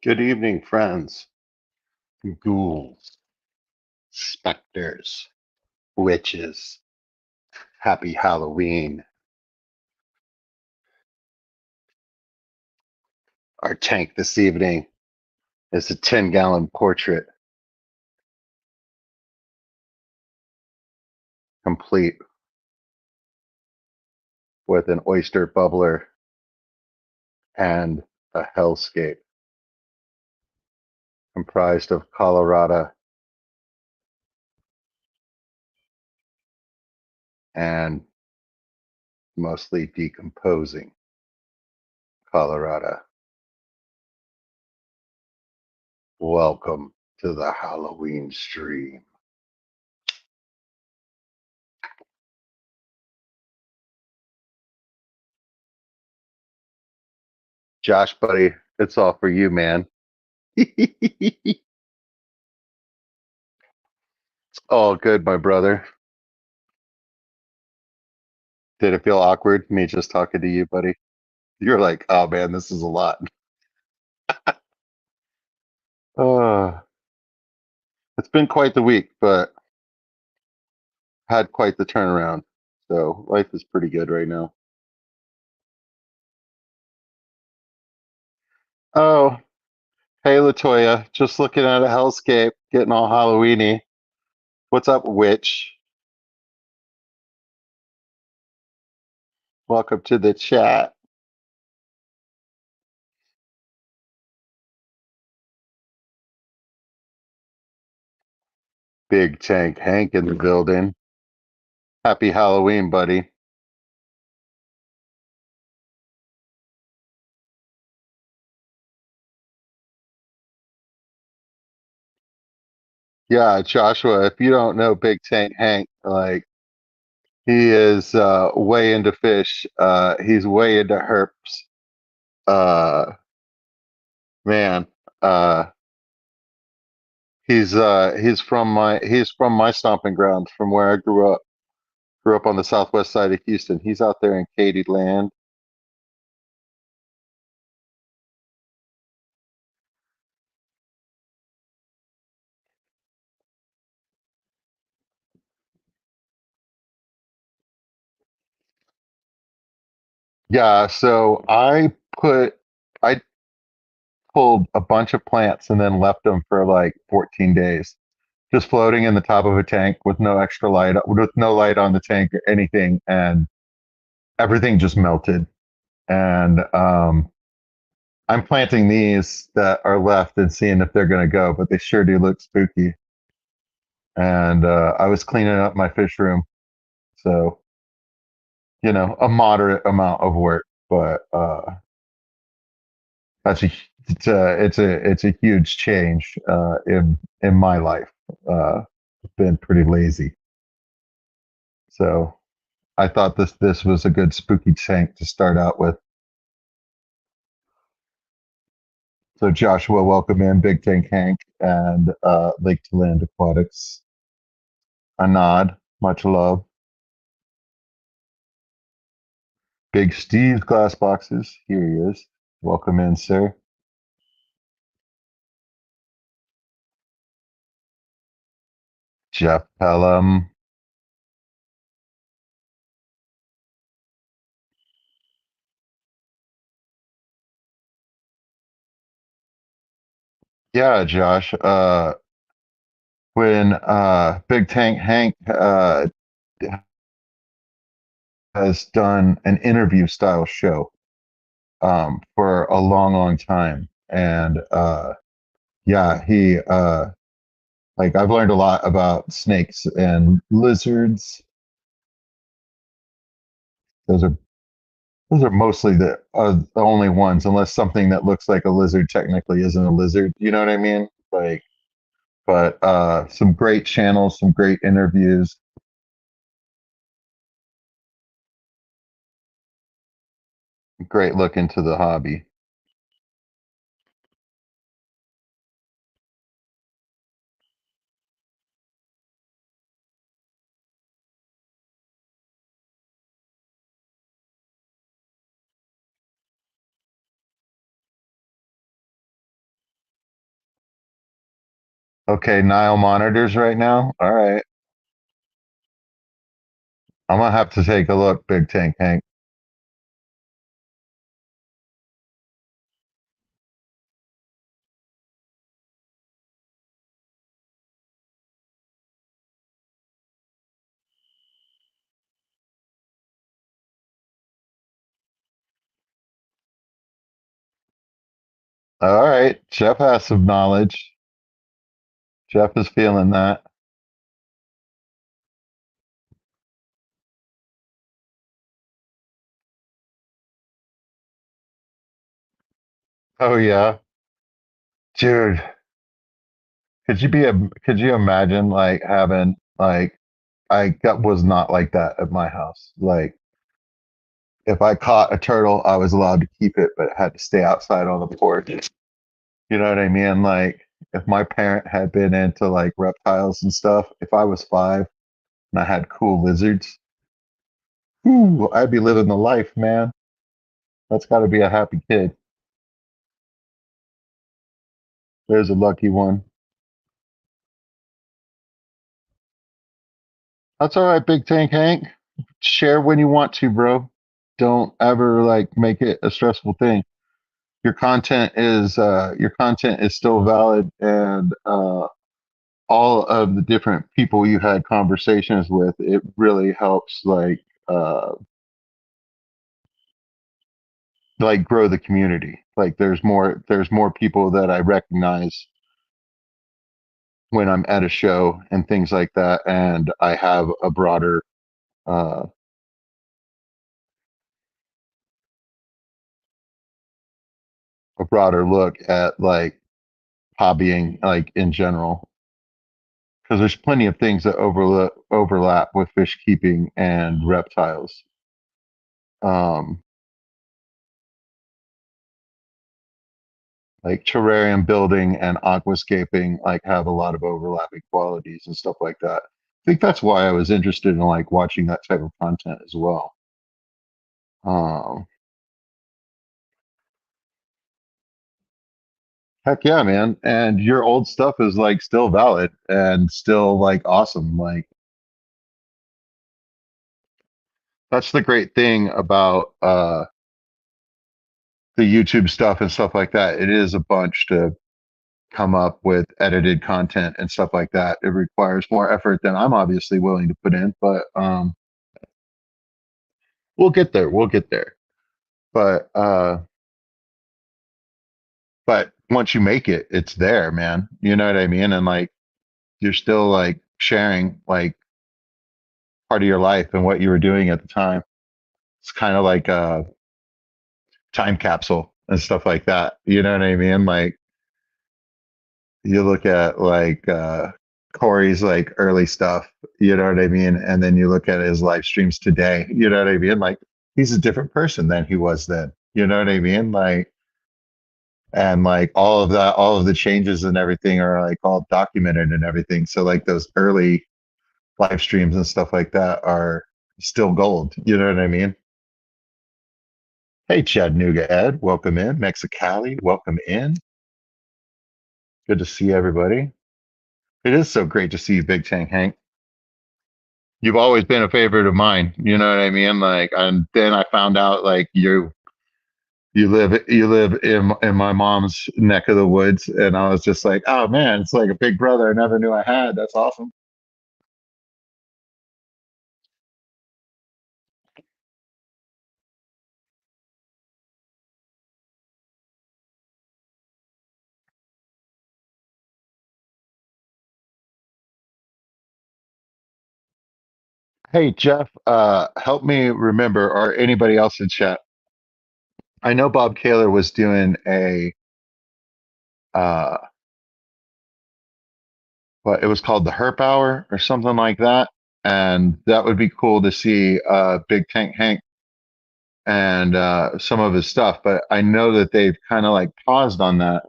Good evening, friends, ghouls, specters, witches. Happy Halloween. Our tank this evening is a 10-gallon portrait, complete with an oyster bubbler and a hellscape comprised of Colorado and mostly decomposing Colorado. Welcome to the Halloween stream. Josh, buddy, it's all for you, man. All good, my brother. Did it feel awkward, me just talking to you, buddy? You're like, oh man, this is a lot. Uh, it's been quite the week, but had quite the turnaround. So life is pretty good right now. Oh, hey Latoya, just looking at a hellscape, getting all Halloweeny. What's up, witch? Welcome to the chat. Big Tank Hank in the building. Happy Halloween, buddy. Yeah, Joshua, if you don't know Big Tank Hank, like he is way into fish. He's way into herps. Uh man, uh he's from my stomping grounds, from where I grew up. Grew up on the southwest side of Houston. He's out there in Katy Land. Yeah, so I pulled a bunch of plants and then left them for like 14 days, just floating in the top of a tank with no extra light, with no light on the tank or anything, and everything just melted. And I'm planting these that are left and seeing if they're going to go, but they sure do look spooky. And I was cleaning up my fish room, so a moderate amount of work, but that's a it's a huge change in my life. I've been pretty lazy, so I thought this was a good spooky tank to start out with. So Joshua, welcome in, Big Tank Hank, and Lake to Land Aquatics. A nod, much love. Big Steve's glass boxes. Here he is. Welcome in, sir. Jeff Pelham. Yeah, Josh. When Big Tank Hank has done an interview style show for a long, long time, and yeah, he like I've learned a lot about snakes and lizards. Those are those are mostly the only ones, unless something that looks like a lizard technically isn't a lizard. You know what I mean? Like, but some great channels, some great interviews. Great look into the hobby. Okay, Nile monitors right now. All right. I'm gonna have to take a look, Big Tank Hank. All right. Jeff has some knowledge. Jeff is feeling that. Oh yeah. Dude, could you imagine like having like I that was not like that at my house. Like if I caught a turtle, I was allowed to keep it, but it had to stay outside on the porch. You know what I mean? Like if my parent had been into like reptiles and stuff, if I was 5 and I had cool lizards, ooh, I'd be living the life, man. That's got to be a happy kid. There's a lucky one. That's all right, Big Tank Hank. Share when you want to, bro. Don't ever like make it a stressful thing. Your content is still valid, and all of the different people you had conversations with, it really helps like grow the community. Like there's more people that I recognize when I'm at a show and things like that, and I have uh, a broader look at like hobbying like in general, because there's plenty of things that overlap with fish keeping and reptiles. Um, like terrarium building and aquascaping like have a lot of overlapping qualities and stuff like that. I think that's why I was interested in like watching that type of content as well. Um, Heck yeah, man. And your old stuff is like still valid and still like awesome. Like that's the great thing about the YouTube stuff and stuff like that. It is a bunch to come up with edited content and stuff like that. It requires more effort than I'm obviously willing to put in, but we'll get there. We'll get there. But but once you make it, it's there, man. You know what I mean? And like you're still like sharing like part of your life and what you were doing at the time. It's kind of like a time capsule and stuff like that. You know what I mean? Like you look at like Corey's like early stuff, you know what I mean? And then you look at his live streams today, you know what I mean? Like he's a different person than he was then. You know what I mean? Like and like all of that, all of the changes and everything are like all documented and everything. So like those early live streams and stuff like that are still gold. You know what I mean? Hey, Chattanooga Ed, welcome in. Mexicali, welcome in. Good to see everybody. It is so great to see you, Big Tank Hank. You've always been a favorite of mine. You know what I mean? Like, and then I found out like you live in my mom's neck of the woods, and I was just like, oh man, it's like a big brother I never knew I had. That's awesome. Hey Jeff, help me remember, or anybody else in chat. I know Bob Kaler was doing a uh, what it was called the Herp Hour or something like that, and that would be cool to see Big Tank Hank and some of his stuff. But I know that they've kind of like paused on that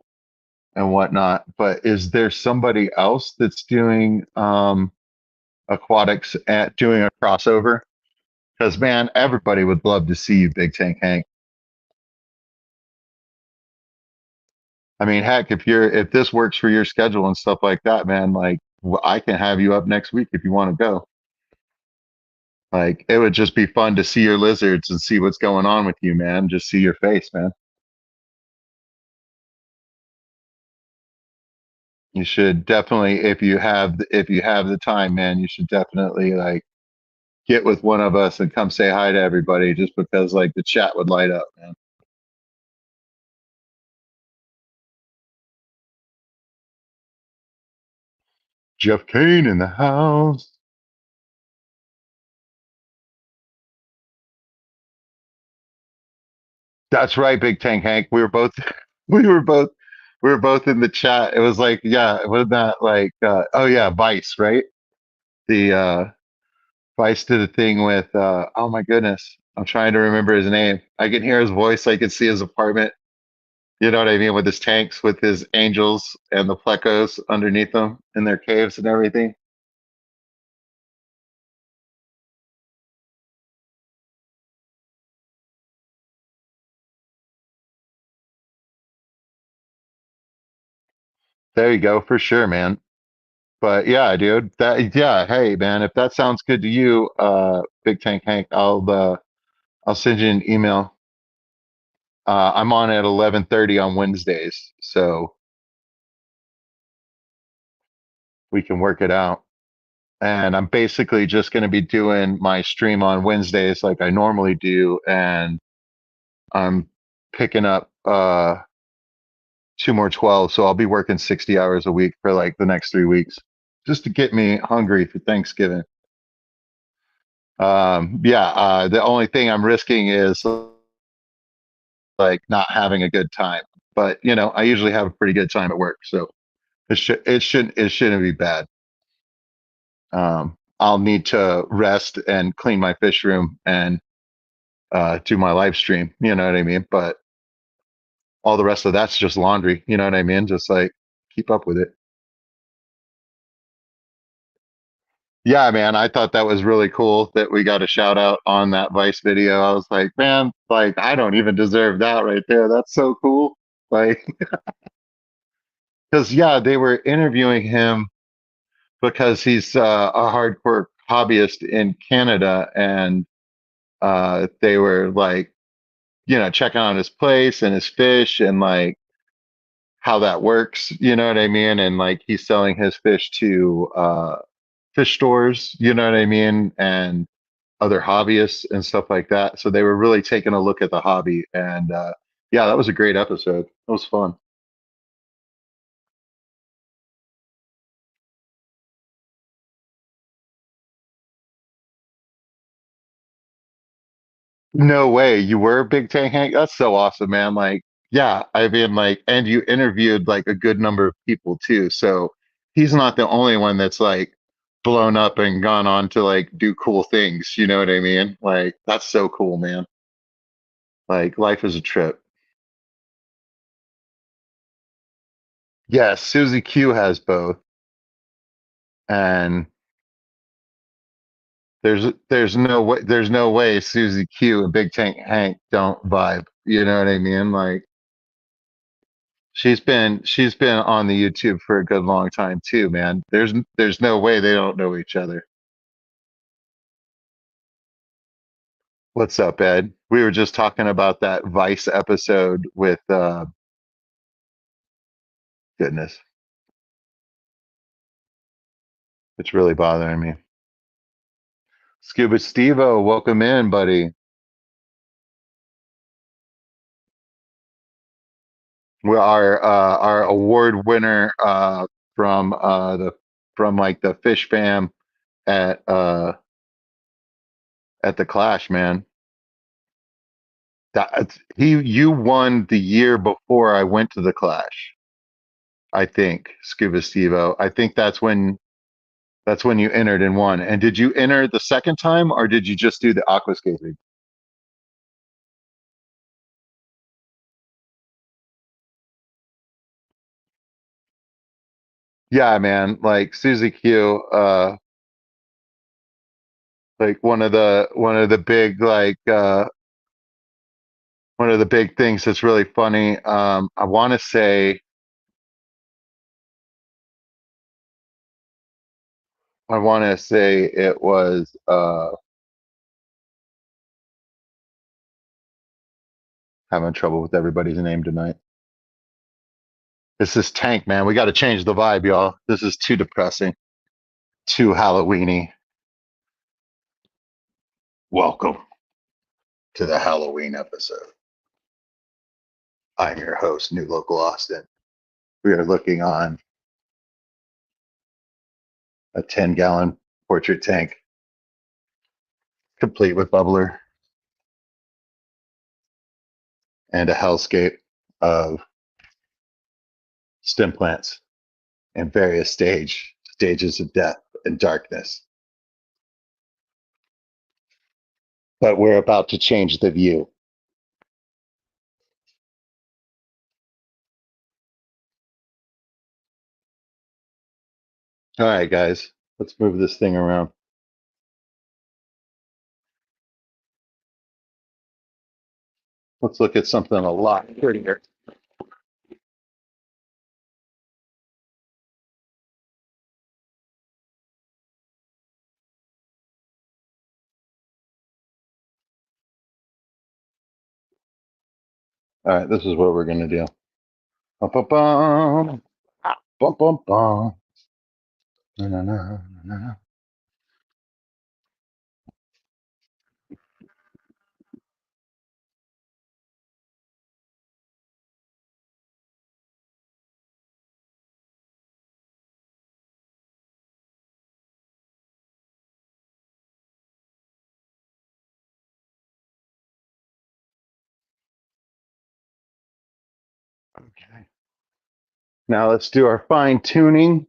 and whatnot. But is there somebody else that's doing aquatics at doing a crossover? Because man, everybody would love to see you, Big Tank Hank. I mean, heck, if this works for your schedule and stuff like that, man, like I can have you up next week if you want to go. Like it would just be fun to see your lizards and see what's going on with you, man. Just see your face, man. You should definitely, if you have the time, man, you should definitely like get with one of us and come say hi to everybody just because like the chat would light up, man. Jeff Kane in the house. That's right, Big Tank Hank. We were both we were both we were both in the chat. It was like, yeah, wasn't that like oh yeah, Vice, right? The Vice did a thing with oh my goodness. I'm trying to remember his name. I can hear his voice, I can see his apartment. You know what I mean? With his tanks, with his angels and the plecos underneath them in their caves and everything. There you go, for sure, man. But yeah, dude, that yeah, hey man, if that sounds good to you, Big Tank Hank, I'll send you an email. I'm on at 11:30 on Wednesdays, so we can work it out. And I'm basically just going to be doing my stream on Wednesdays like I normally do, and I'm picking up two more 12, so I'll be working 60 hours a week for like the next 3 weeks, just to get me hungry for Thanksgiving. Yeah, the only thing I'm risking is like not having a good time. But you know, I usually have a pretty good time at work, so it shouldn't be bad. I'll need to rest and clean my fish room and do my live stream. You know what I mean? But all the rest of that's just laundry. You know what I mean? Just like keep up with it. Yeah, man, I thought that was really cool that we got a shout out on that Vice video. I was like, man, like I don't even deserve that right there. That's so cool. Like, because yeah, they were interviewing him because he's a hardcore hobbyist in Canada, and they were like, you know, checking on his place and his fish and like how that works. You know what I mean? And like he's selling his fish to fish stores. You know what I mean? And other hobbyists and stuff like that. So they were really taking a look at the hobby, and yeah, that was a great episode. It was fun. No way. You were a big tank Hank? That's so awesome, man. Like, yeah, I mean, like, and you interviewed like a good number of people too. So he's not the only one that's like blown up and gone on to like do cool things. You know what I mean? Like, that's so cool, man. Like, life is a trip. Yes, Susie Q has both. And there's no way Susie Q and Big Tank Hank don't vibe. You know what I mean? Like she's been on the YouTube for a good long time too, man. There's no way they don't know each other. What's up, Ed? We were just talking about that Vice episode with goodness, it's really bothering me. Scuba Stevo, welcome in, buddy. We are our award winner from the from like the Fish Fam at the Clash, man. That he you won the year before I went to the Clash. I think Scuba Stevo. I think that's when you entered and won. And did you enter the second time or did you just do the aquascaping? Yeah, man. Like Susie Q, like one of the big like one of the big things that's really funny. I want to say I want to say it was having trouble with everybody's name tonight. It's this tank, man. We got to change the vibe, y'all. This is too depressing, too Halloweeny. Welcome to the Halloween episode. I'm your host, New Local Austin. We are looking on a 10-gallon portrait tank, complete with bubbler and a hellscape of stem plants in various stages of death and darkness. But we're about to change the view. All right, guys, let's move this thing around. Let's look at something a lot prettier. All right, this is what we're going to do. Bum, bum, bum. Bum, bum, bum. Na, na, na, na. Okay. Now let's do our fine tuning.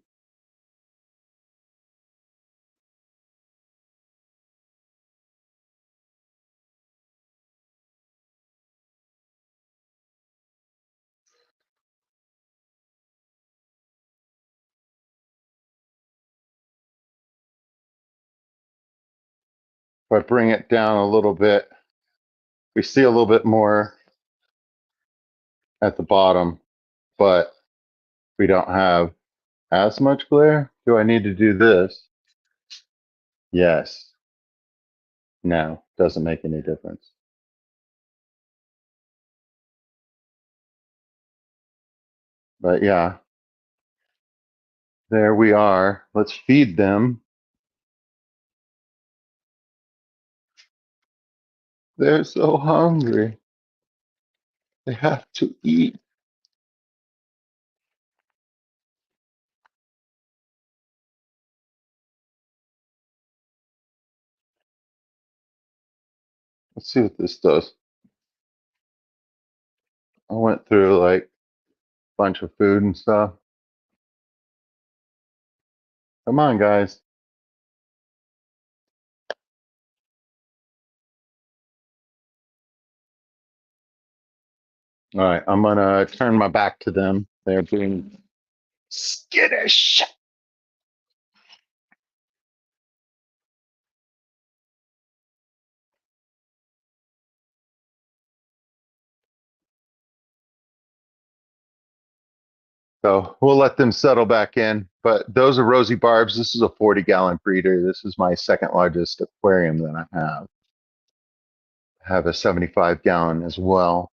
If I bring it down a little bit, we see a little bit more at the bottom, but we don't have as much glare. Do I need to do this? Yes. No, doesn't make any difference. But yeah, there we are. Let's feed them. They're so hungry. They have to eat. Let's see what this does. I went through like a bunch of food and stuff. Come on, guys. All right, I'm gonna turn my back to them. They're being skittish. So we'll let them settle back in. But those are rosy barbs. This is a 40-gallon breeder. This is my second largest aquarium that I have. I have a 75-gallon as well.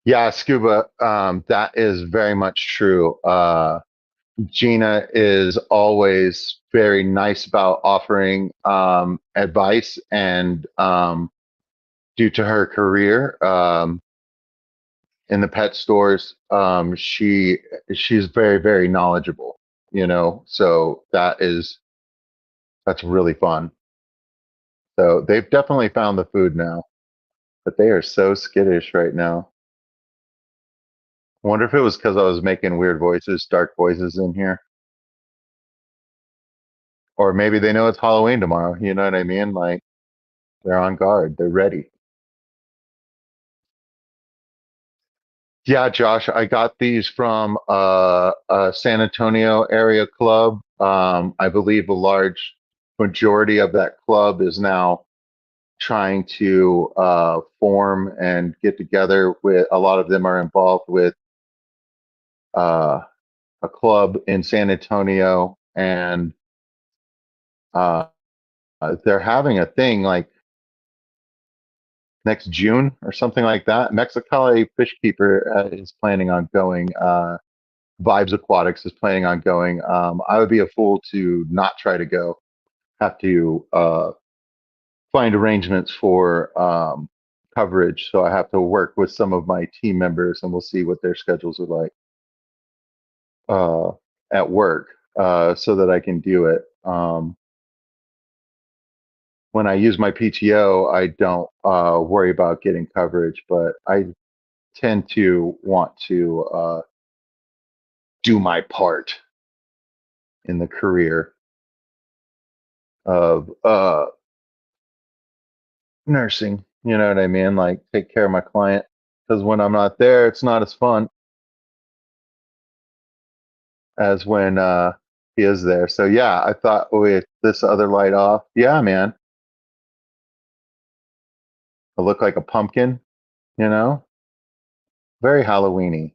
Yeah, scuba. That is very much true. Gina is always very nice about offering advice, and due to her career in the pet stores, she's very knowledgeable. So that's really fun. So they've definitely found the food now, but they are so skittish right now. I wonder if it was because I was making weird voices, dark voices in here. Or maybe they know it's Halloween tomorrow. You know what I mean? Like they're on guard. They're ready. Yeah, Josh, I got these from a San Antonio area club. I believe a large majority of that club is now trying to form and get together with. A lot of them are involved with uh, a club in San Antonio, and uh, they're having a thing like next June or something like that. Mexicali Fishkeeper is planning on going. Vibes Aquatics is planning on going. I would be a fool to not try to go. Have to find arrangements for coverage, so I have to work with some of my team members, and we'll see what their schedules are like uh, at work, so that I can do it. When I use my PTO, I don't worry about getting coverage, but I tend to want to do my part in the career of nursing. You know what I mean? Like take care of my client. Because when I'm not there, it's not as fun as when he is there. So yeah, I thought with this other light off, yeah, man, I look like a pumpkin. You know, very Halloweeny.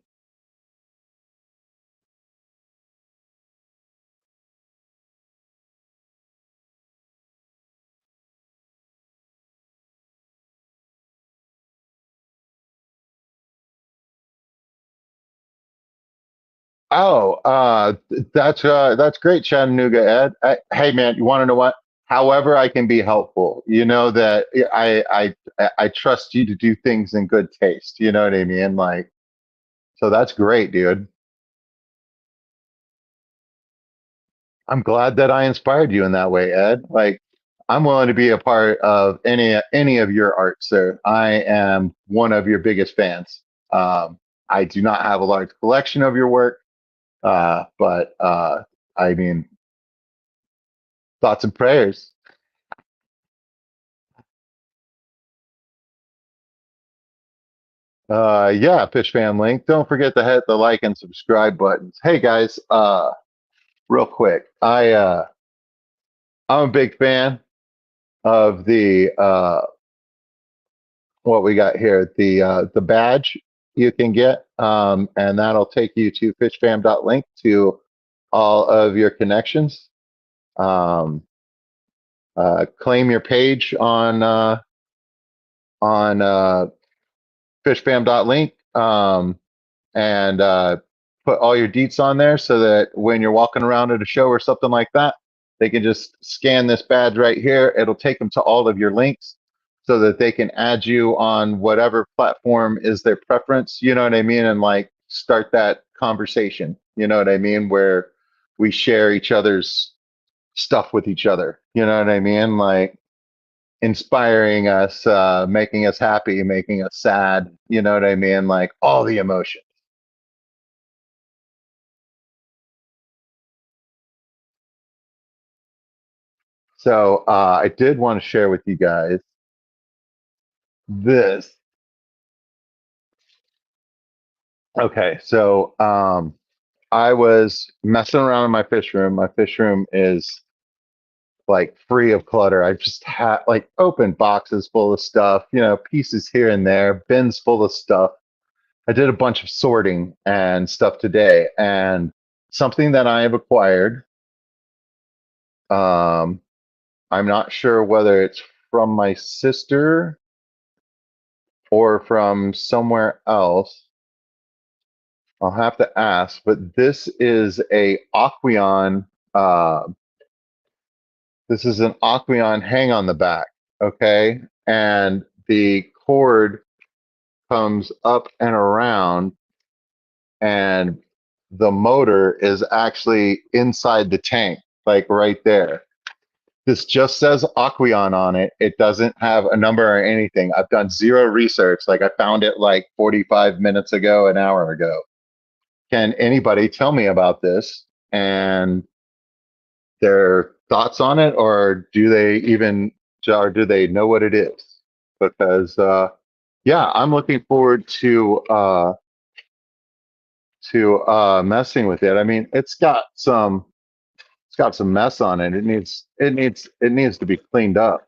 Oh, that's great, Chattanooga Ed. Hey, man, you want to know what? However, I can be helpful. You know that I trust you to do things in good taste. You know what I mean? Like, so that's great, dude. I'm glad that I inspired you in that way, Ed. Like, I'm willing to be a part of any of your art, sir. I am one of your biggest fans. I do not have a large collection of your work, but I mean, thoughts and prayers. Yeah, Fish Fan Link. Don't forget to hit the like and subscribe buttons. Hey guys, real quick, I'm a big fan of the what we got here, the badge you can get, and that'll take you to fishfam.link to all of your connections. Um, claim your page on fishfam.link. And put all your deets on there so that when you're walking around at a show or something like that, they can just scan this badge right here. It'll take them to all of your links so that they can add you on whatever platform is their preference. You know what I mean? And like start that conversation. You know what I mean? Where we share each other's stuff with each other. You know what I mean? Like inspiring us, making us happy, making us sad. You know what I mean? Like all the emotion. So I did want to share with you guys this. Okay, so I was messing around in my fish room. My fish room is like free of clutter. I just had like open boxes full of stuff, you know, pieces here and there, bins full of stuff. I did a bunch of sorting and stuff today, and something that I have acquired. Um, I'm not sure whether it's from my sister or from somewhere else. I'll have to ask, but this is a Aqueon. Uh, this is an Aqueon hang on the back, okay? And the cord comes up and around, and the motor is actually inside the tank, like right there. This just says Aqueon on it. It doesn't have a number or anything. I've done zero research. Like I found it like 45 minutes ago, an hour ago. Can anybody tell me about this? And they're thoughts on it, or do they even, or do they know what it is? Because yeah, I'm looking forward to messing with it. I mean, it's got some mess on it. It needs to be cleaned up.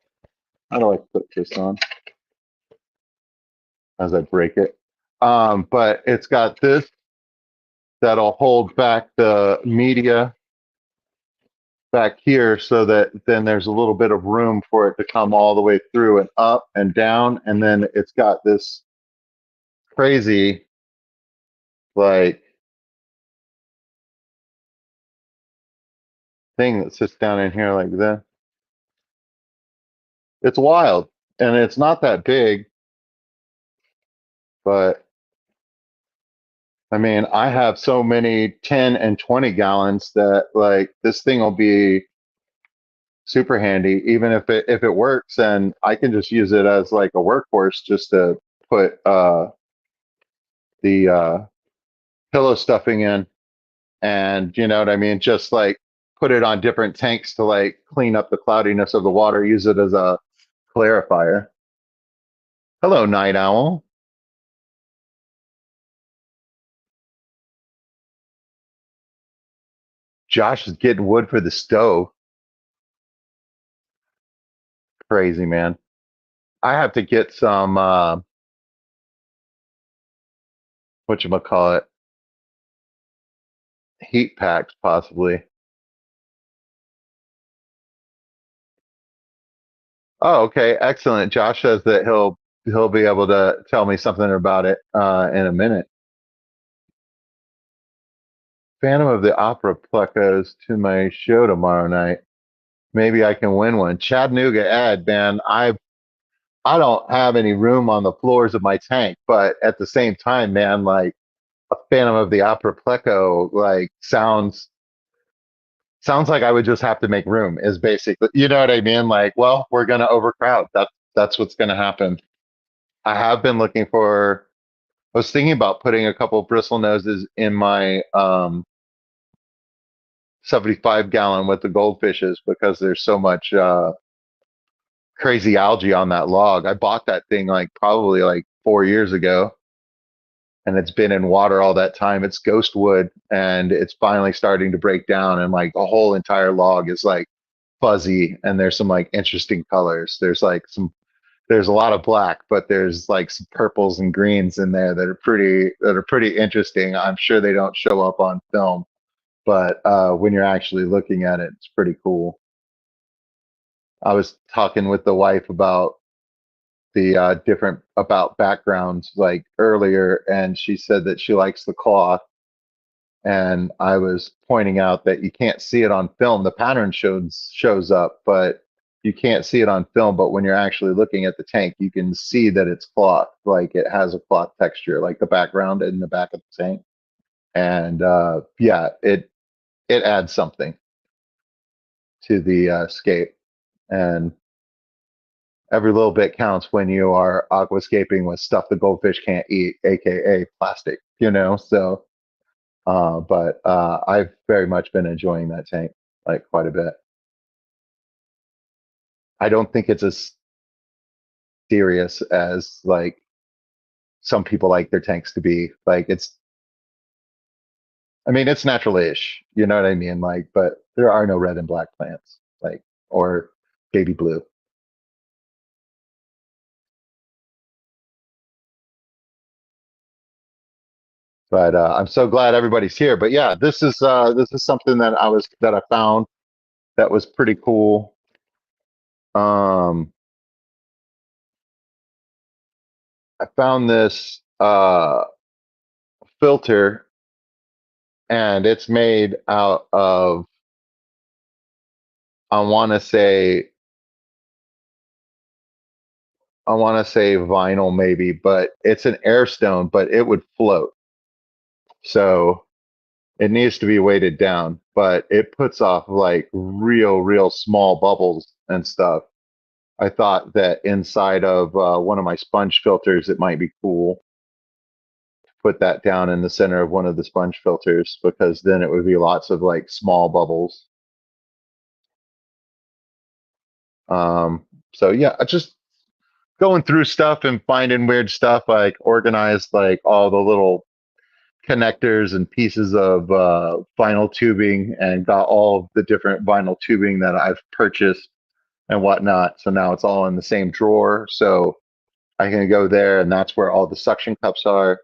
How do I put this on as I break it? But it's got this that'll hold back the media back here so that then there's a little bit of room for it to come all the way through and up and down. And then it's got this crazy, like, thing that sits down in here like that. It's wild. And it's not that big, but I mean, I have so many 10 and 20 gallons that like this thing will be super handy, even if it works, and I can just use it as like a workhorse just to put the pillow stuffing in, and you know what I mean, just like put it on different tanks to like clean up the cloudiness of the water, use it as a clarifier. Hello, night owl. Josh is getting wood for the stove. Crazy, man. I have to get some whatchamacallit, heat packs possibly. Oh, okay, excellent. Josh says that he'll be able to tell me something about it in a minute. Phantom of the Opera goes to my show tomorrow night. Maybe I can win one. Chattanooga Ed, man, I don't have any room on the floors of my tank, but at the same time, man, like a Phantom of the Opera pleco, like sounds like I would just have to make room. Is basically, you know what I mean? Like, well, we're gonna overcrowd. That's what's gonna happen. I have been looking for. I was thinking about putting a couple of bristle noses in my 75 gallon with the goldfishes because there's so much crazy algae on that log. I bought that thing like probably like 4 years ago, and it's been in water all that time. It's ghost wood, and it's finally starting to break down, and like the whole entire log is like fuzzy, and there's some like interesting colors. There's a lot of black, but there's like some purples and greens in there that are pretty interesting. I'm sure they don't show up on film, but when you're actually looking at it, it's pretty cool. I was talking with the wife about the different about backgrounds like earlier, and she said that she likes the cloth, and I was pointing out that you can't see it on film. The pattern shows up, but you can't see it on film. But when you're actually looking at the tank, you can see that it's cloth, like it has a cloth texture, like the background in the back of the tank. And yeah, it adds something to the scape, and every little bit counts when you are aquascaping with stuff the goldfish can't eat, aka plastic. So but I've very much been enjoying that tank like quite a bit. I don't think it's as serious as like some people like their tanks to be. Like I mean, it's natural-ish, you know what I mean? Like, but there are no red and black plants, like, or baby blue. But I'm so glad everybody's here. But yeah, this is something that I found that was pretty cool. Um, I found this filter, and it's made out of, I want to say I want to say vinyl maybe, but it's an air stone, but it would float. So it needs to be weighted down, but it puts off like real small bubbles and stuff. I thought that inside of one of my sponge filters, it might be cool to put that down in the center of one of the sponge filters, because then it would be lots of like small bubbles. So yeah, I just going through stuff and finding weird stuff. Like organized like all the little connectors and pieces of vinyl tubing, and got all of the different vinyl tubing that I've purchased and whatnot. So now it's all in the same drawer. So I can go there, and that's where all the suction cups are.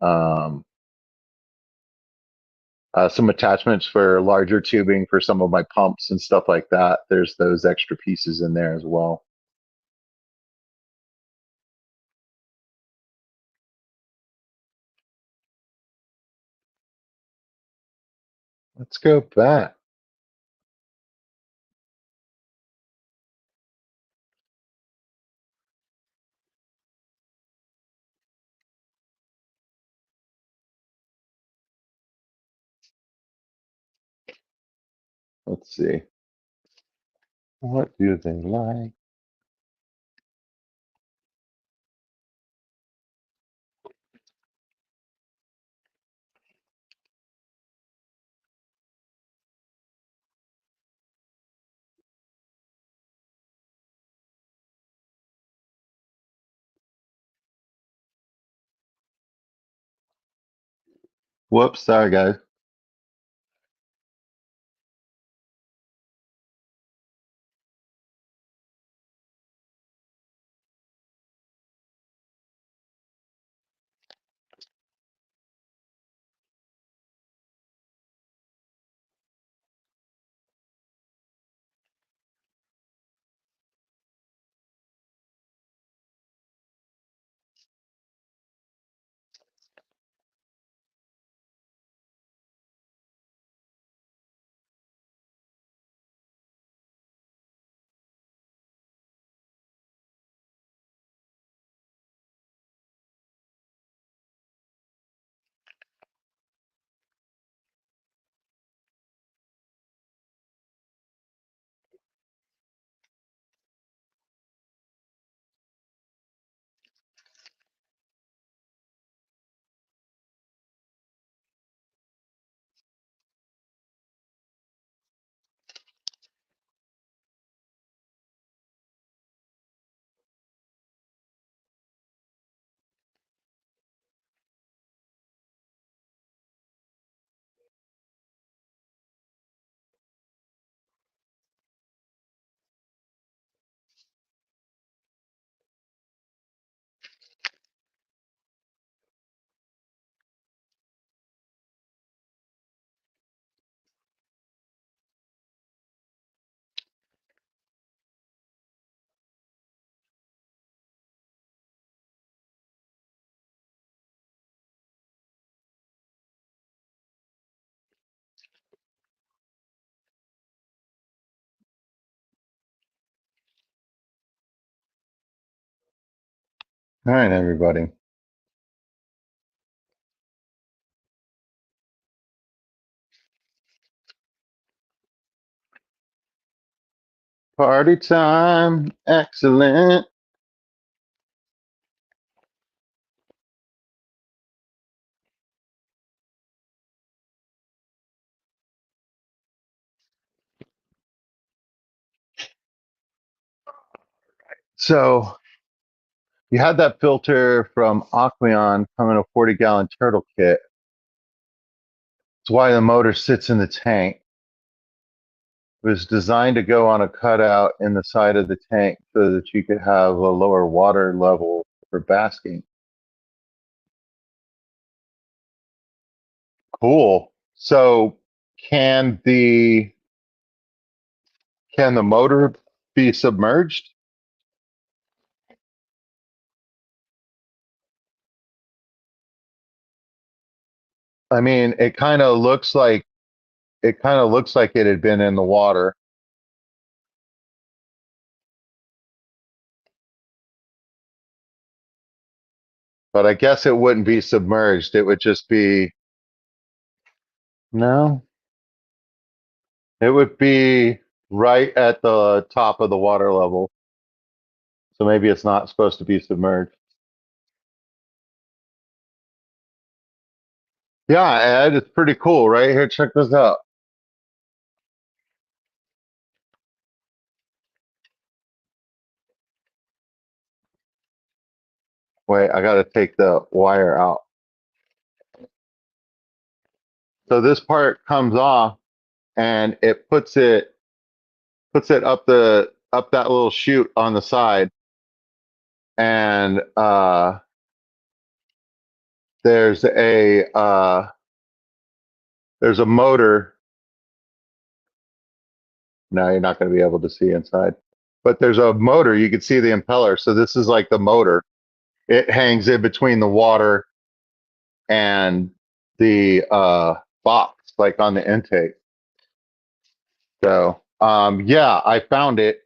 Um, some attachments for larger tubing for some of my pumps and stuff like that. There's those extra pieces in there as well. Let's go back. Let's see. What do they like? Whoops, sorry guys. All right, everybody. Party time. Excellent. So you had that filter from Aqueon come in a 40-gallon turtle kit. It's why the motor sits in the tank. It was designed to go on a cutout in the side of the tank so that you could have a lower water level for basking. Cool. So can the can the motor be submerged? I mean, it kind of looks like it had been in the water, but I guess it wouldn't be submerged. It would just be no, it would be right at the top of the water level. So maybe it's not supposed to be submerged. Yeah, Ed, it's pretty cool, right? Here, check this out. Wait, I gotta take the wire out. So this part comes off and it puts it up that little chute on the side, and there's a motor. Now you're not going to be able to see inside, but there's a motor. You can see the impeller. So this is like the motor. It hangs in between the water and the box, like on the intake. So yeah, I found it.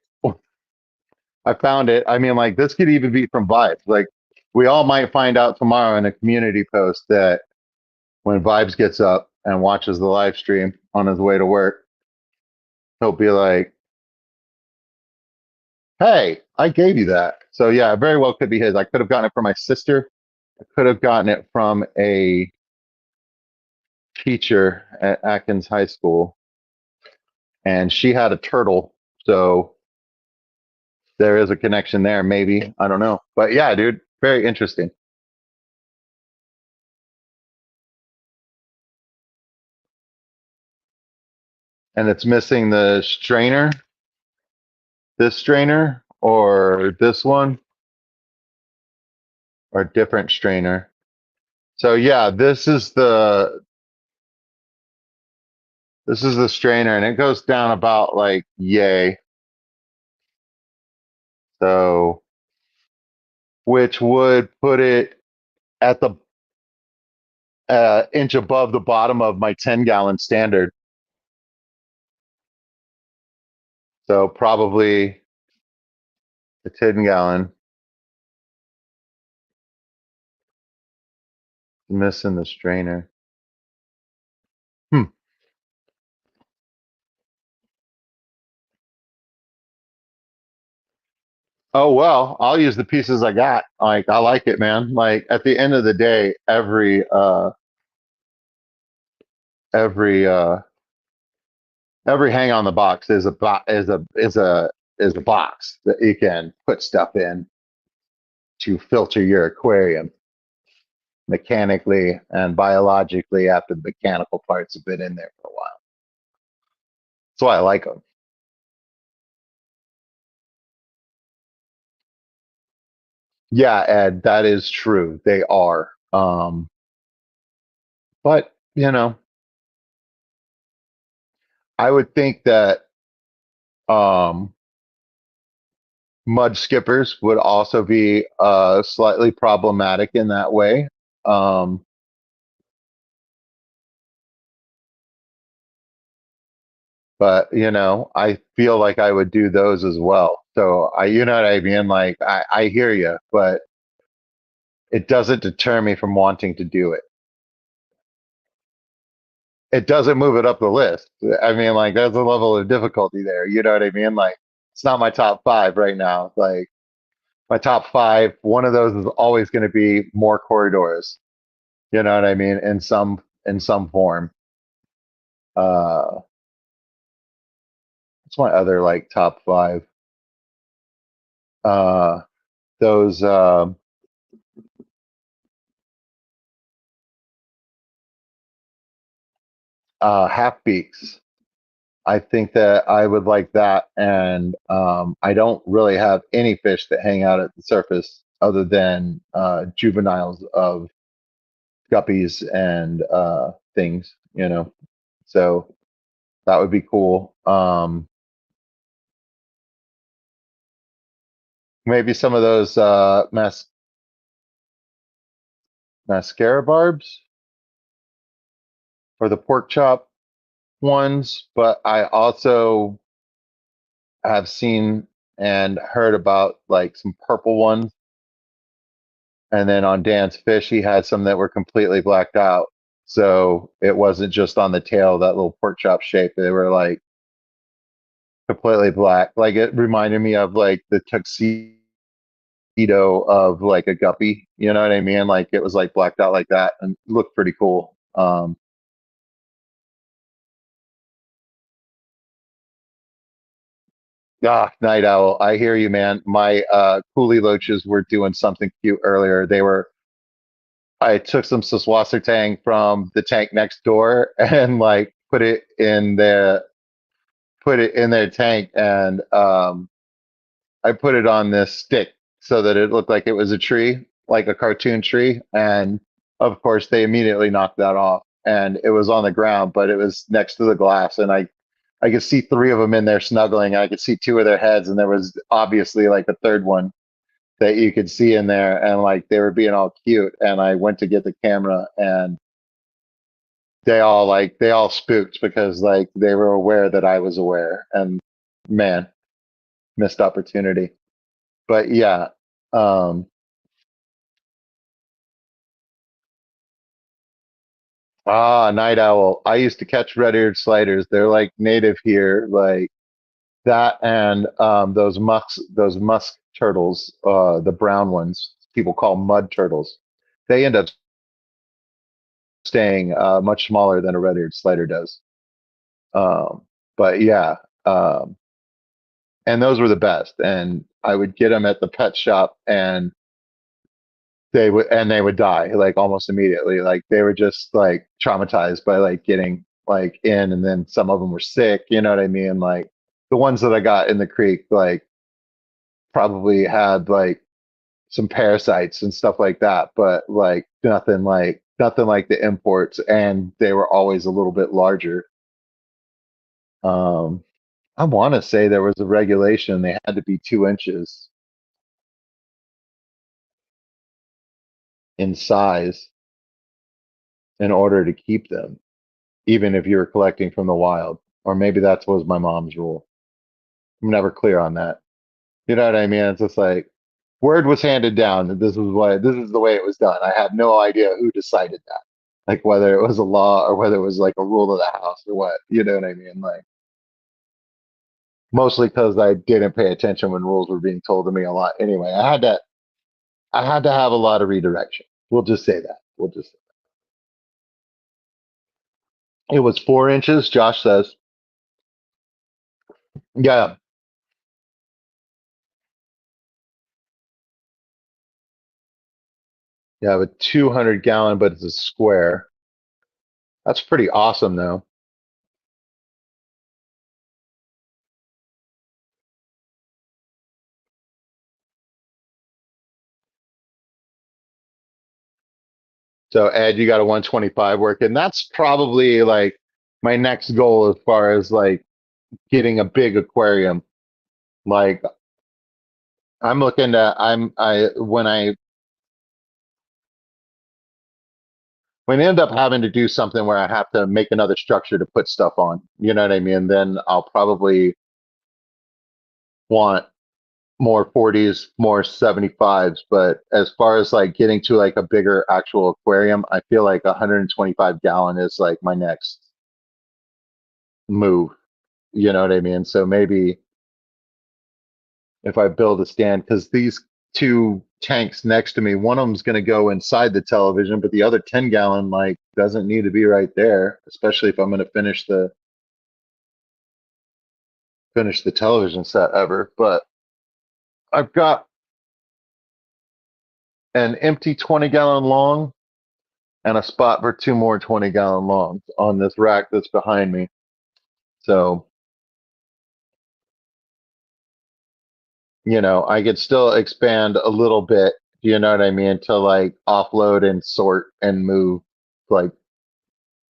I found it. I mean, like this could even be from Vibes. Like we all might find out tomorrow in a community post that when Vibes gets up and watches the live stream on his way to work, he'll be like, "Hey, I gave you that." So yeah, it very well could be his. I could have gotten it from my sister. I could have gotten it from a teacher at Atkins High School, and she had a turtle. So there is a connection there, maybe. I don't know. But yeah, dude, very interesting. And it's missing the strainer, this strainer, or this one, or a different strainer. So yeah, this is the strainer, and it goes down about like yay. So which would put it at the inch above the bottom of my 10-gallon standard. So probably the 10-gallon, missing the strainer. Hmm. Oh well, I'll use the pieces I got. Like I like it, man. Like at the end of the day, every every hang on the box is a box that you can put stuff in to filter your aquarium mechanically and biologically after the mechanical parts have been in there for a while. That's why I like them. Yeah, Ed, that is true. They are. But I would think that um, mud skippers would also be slightly problematic in that way. Um, but I feel like I would do those as well. So you know what I mean? Like I hear you, but it doesn't deter me from wanting to do it. It doesn't move it up the list. I mean, like there's a level of difficulty there. You know what I mean? Like it's not my top five right now. Like my top five, one of those is always going to be more corridors. You know what I mean? In some form. What's my other like top five? Uh, those half beaks. I think that I would like that, and I don't really have any fish that hang out at the surface other than juveniles of guppies and things. So that would be cool. Maybe some of those mascara barbs or the pork chop ones, but I also have seen and heard about like some purple ones. And then on Dan's fish, he had some that were completely blacked out. So it wasn't just on the tail, that little pork chop shape. They were like completely black. Like it reminded me of like the tuxedo of like a guppy. You know what I mean? Like it was like blacked out like that and looked pretty cool. Night owl. I hear you, man. My coolie loaches were doing something cute earlier. I took some Saswasser tang from the tank next door and like put it in their tank, and I put it on this stick so that it looked like it was a tree, like a cartoon tree. And of course, they immediately knocked that off. And it was on the ground, but it was next to the glass. And I could see three of them in there snuggling. I could see two of their heads, and there was obviously like a third one that you could see in there. And like they were being all cute. And I went to get the camera, and they all spooked because like they were aware that I was aware. And man, missed opportunity. But yeah, um, night owl. I used to catch red-eared sliders. They're like native here, like that, and those musk turtles, the brown ones, people call mud turtles. They end up staying much smaller than a red-eared slider does. Um, but yeah, um, and those were the best. And I would get them at the pet shop, and they would die like almost immediately. Like they were just like traumatized by like getting like in, and then some of them were sick, you know what I mean? Like the ones that I got in the creek like probably had like some parasites and stuff like that, but like nothing like the imports, and they were always a little bit larger. um I want to say there was a regulation they had to be 2 inches in size in order to keep them, even if you were collecting from the wild. Or maybe that was my mom's rule. I'm never clear on that. You know what I mean? It's just like word was handed down that this is the way it was done. I have no idea who decided that. Like whether it was a law or whether it was like a rule of the house or what. You know what I mean? Like mostly because I didn't pay attention when rules were being told to me a lot. Anyway, I had to have a lot of redirection. We'll just say that. We'll just say it was 4 inches, Josh says. Yeah, you have a 200-gallon, but it's a square. That's pretty awesome, though. So, Ed, you got a 125 working. That's probably like my next goal as far as like getting a big aquarium. Like I'm looking to, I when I end up having to do something where I have to make another structure to put stuff on, you know what I mean? Then I'll probably want more 40s, more 75s. But as far as like getting to like a bigger actual aquarium, I feel like 125-gallon is like my next move. You know what I mean? So maybe if I build a stand, because these two tanks next to me, one of them's going to go inside the television, but the other 10-gallon like doesn't need to be right there, especially if I'm going to finish the television set ever. But I've got an empty 20-gallon long and a spot for two more 20-gallon longs on this rack that's behind me. So, I could still expand a little bit, you know what I mean, to like offload and sort and move, like,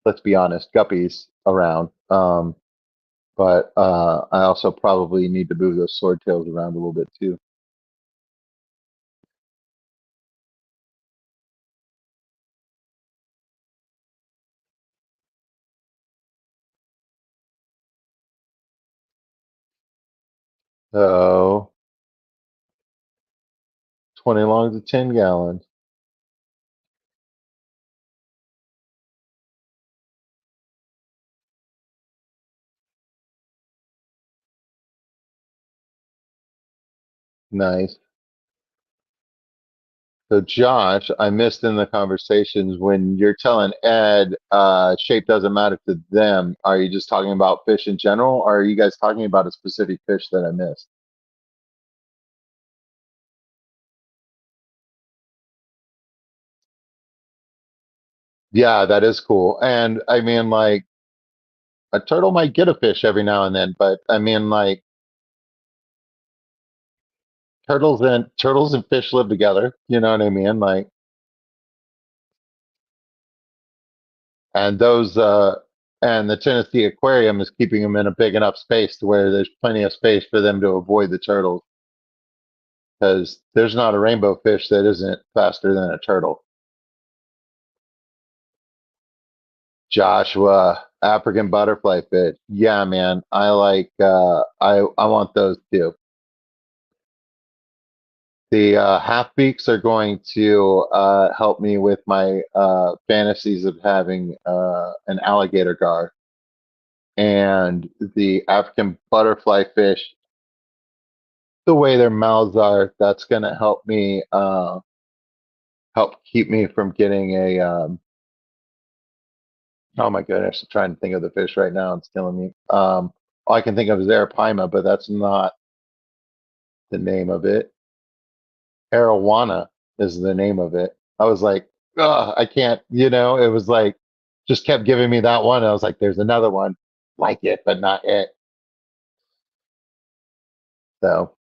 let's be honest, guppies around. But I also probably need to move those swordtails around a little bit too. So 20 longs of 10 gallons. Nice. So Josh, I missed in the conversations when you're telling Ed shape doesn't matter to them. Are you just talking about fish in general, or are you guys talking about a specific fish that I missed? Yeah, that is cool. And I mean, like a turtle might get a fish every now and then, but I mean, like turtles and fish live together. You know what I mean? Like, and those and the Tennessee Aquarium is keeping them in a big enough space to where there's plenty of space for them to avoid the turtles because there's not a rainbow fish that isn't faster than a turtle. Joshua, African butterfly fish. Yeah, man. I want those too. The half beaks are going to help me with my fantasies of having an alligator gar. And the African butterfly fish, the way their mouths are, that's going to help me help keep me from getting a oh my goodness, I'm trying to think of the fish right now. It's killing me. All I can think of is arapaima, but that's not the name of it. Arowana is the name of it. I was like, oh, I can't, it was like, just kept giving me that one. I was like, there's another one like it, but not it. So,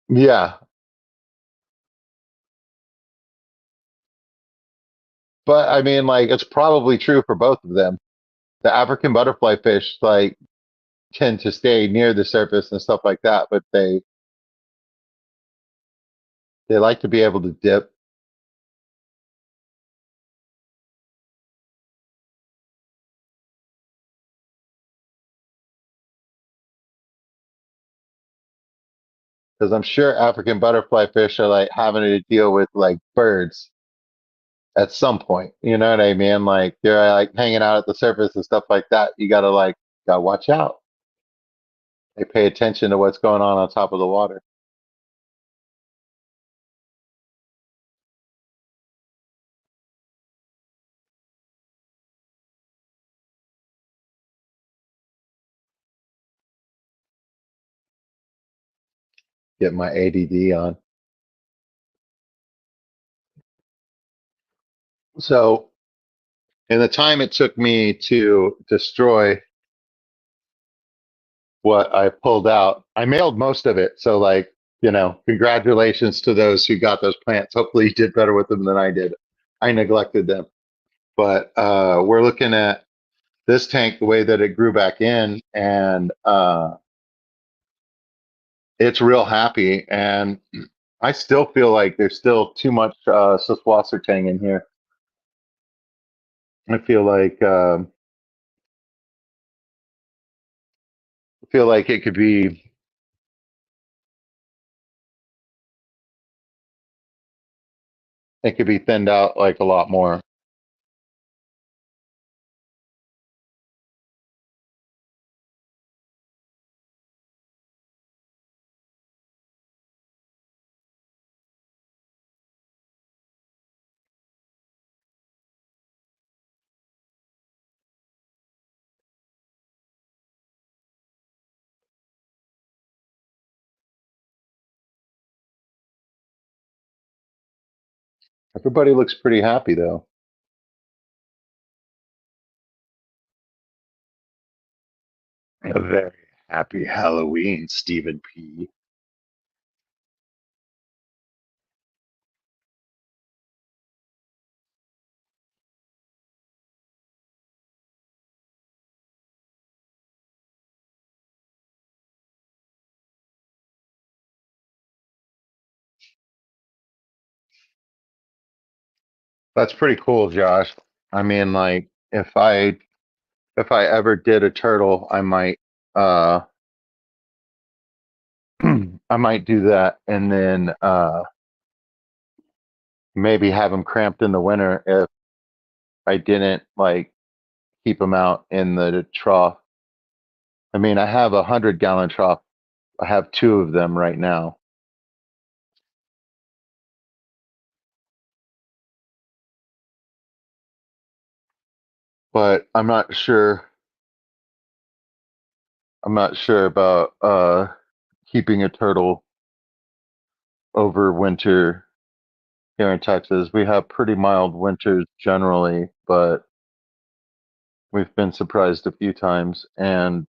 yeah. But I mean, like, it's probably true for both of them. The African butterfly fish, like, tend to stay near the surface and stuff like that, but they like to be able to dip because I'm sure African butterfly fish are like having to deal with like birds at some point. You know what I mean? Like they're like hanging out at the surface and stuff like that. You gotta watch out. They pay attention to what's going on top of the water. Get my ADD on. So in the time it took me to destroy what I pulled out, I mailed most of it. So like, congratulations to those who got those plants. Hopefully you did better with them than I did. I neglected them. But we're looking at this tank the way that it grew back in, and it's real happy. And I still feel like there's still too much tang in here. I feel like it could be thinned out like a lot more. Everybody looks pretty happy though. A very happy Halloween, Stephen P. That's pretty cool, Josh. I mean, like if I ever did a turtle, uh I might do that and then maybe have them cramped in the winter I didn't like keep them out in the trough. I mean, I have 100-gallon trough. I have two of them right now. But I'm not sure about keeping a turtle over winter here in Texas. We have pretty mild winters generally, but we've been surprised a few times, and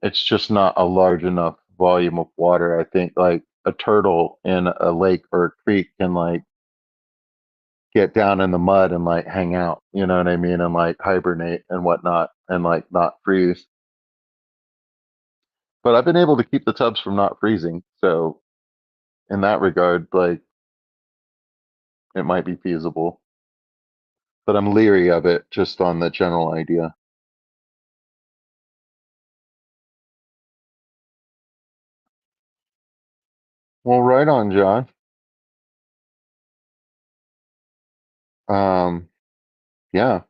it's just not a large enough volume of water. I think like a turtle in a lake or a creek can like get down in the mud and like hang out, you know what I mean, and like hibernate and whatnot, and like not freeze. But I've been able to keep the tubs from not freezing, so in that regard, like it might be feasible. But I'm leery of it just on the general idea. Well, right on, John. Um, yeah,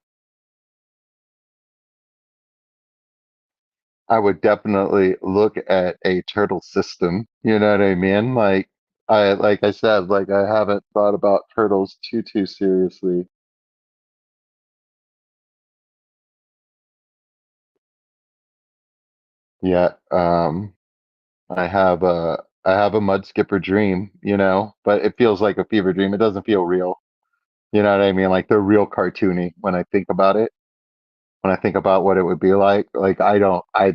I would definitely look at a turtle system. You know what I mean? Like I said, like I haven't thought about turtles too seriously yet. I have a mud skipper dream, you know, but it feels like a fever dream. It doesn't feel real. You know what I mean? Like they're real cartoony when I think about it. When I think about what it would be like I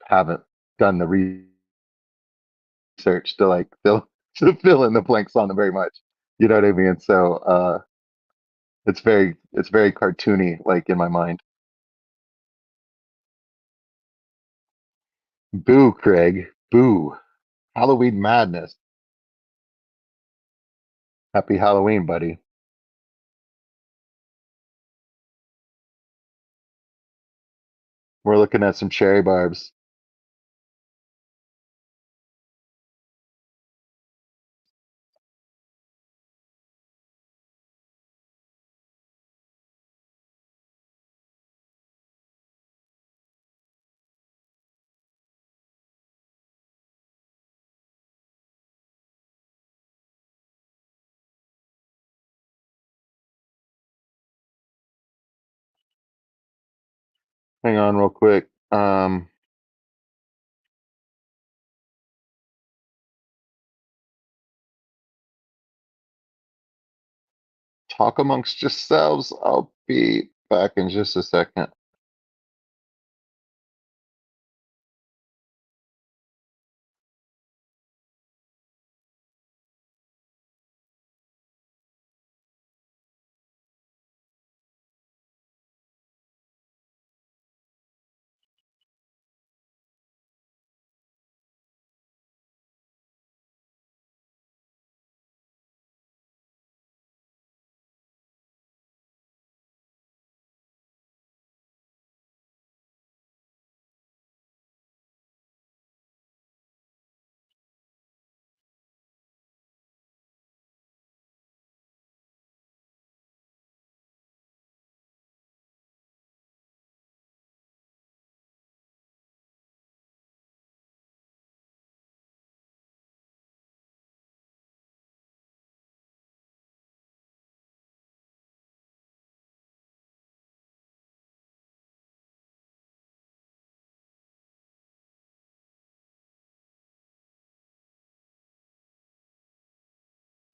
haven't done the research to like fill to fill in the blanks on them very much. You know what I mean? So it's very cartoony, like in my mind. Boo, Craig. Boo. Halloween madness. Happy Halloween, buddy. We're looking at some cherry barbs. Hang on real quick. Talk amongst yourselves. I'll be back in just a second.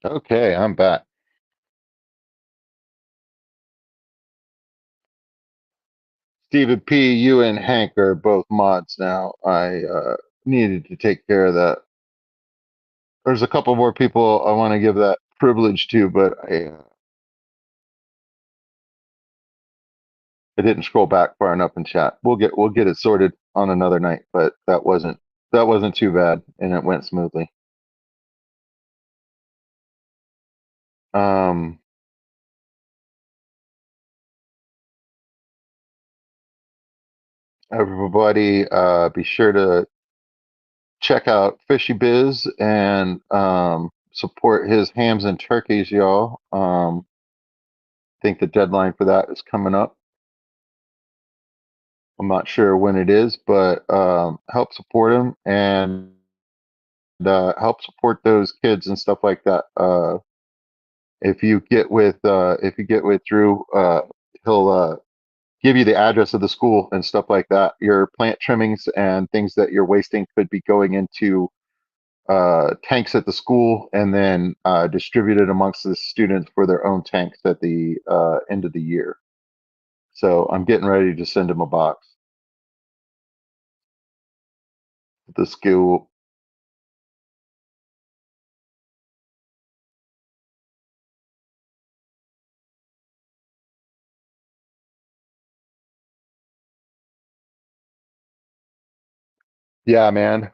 Okay, I'm back. Stephen P, you and Hank are both mods now. I needed to take care of that. There's a couple more people I want to give that privilege to, but I didn't scroll back far enough in chat. We'll get it sorted on another night, but that wasn't too bad, and it went smoothly. Um, Everybody, be sure to check out Fishy Biz and support his hams and turkeys, y'all. think the deadline for that is coming up. I'm not sure when it is, but help support them and help support those kids and stuff like that. If you get with Drew, he'll give you the address of the school and stuff like that. Your plant trimmings and things that you're wasting could be going into tanks at the school and then distributed amongst the students for their own tanks at the end of the year. So I'm getting ready to send him a box. The school, yeah, man.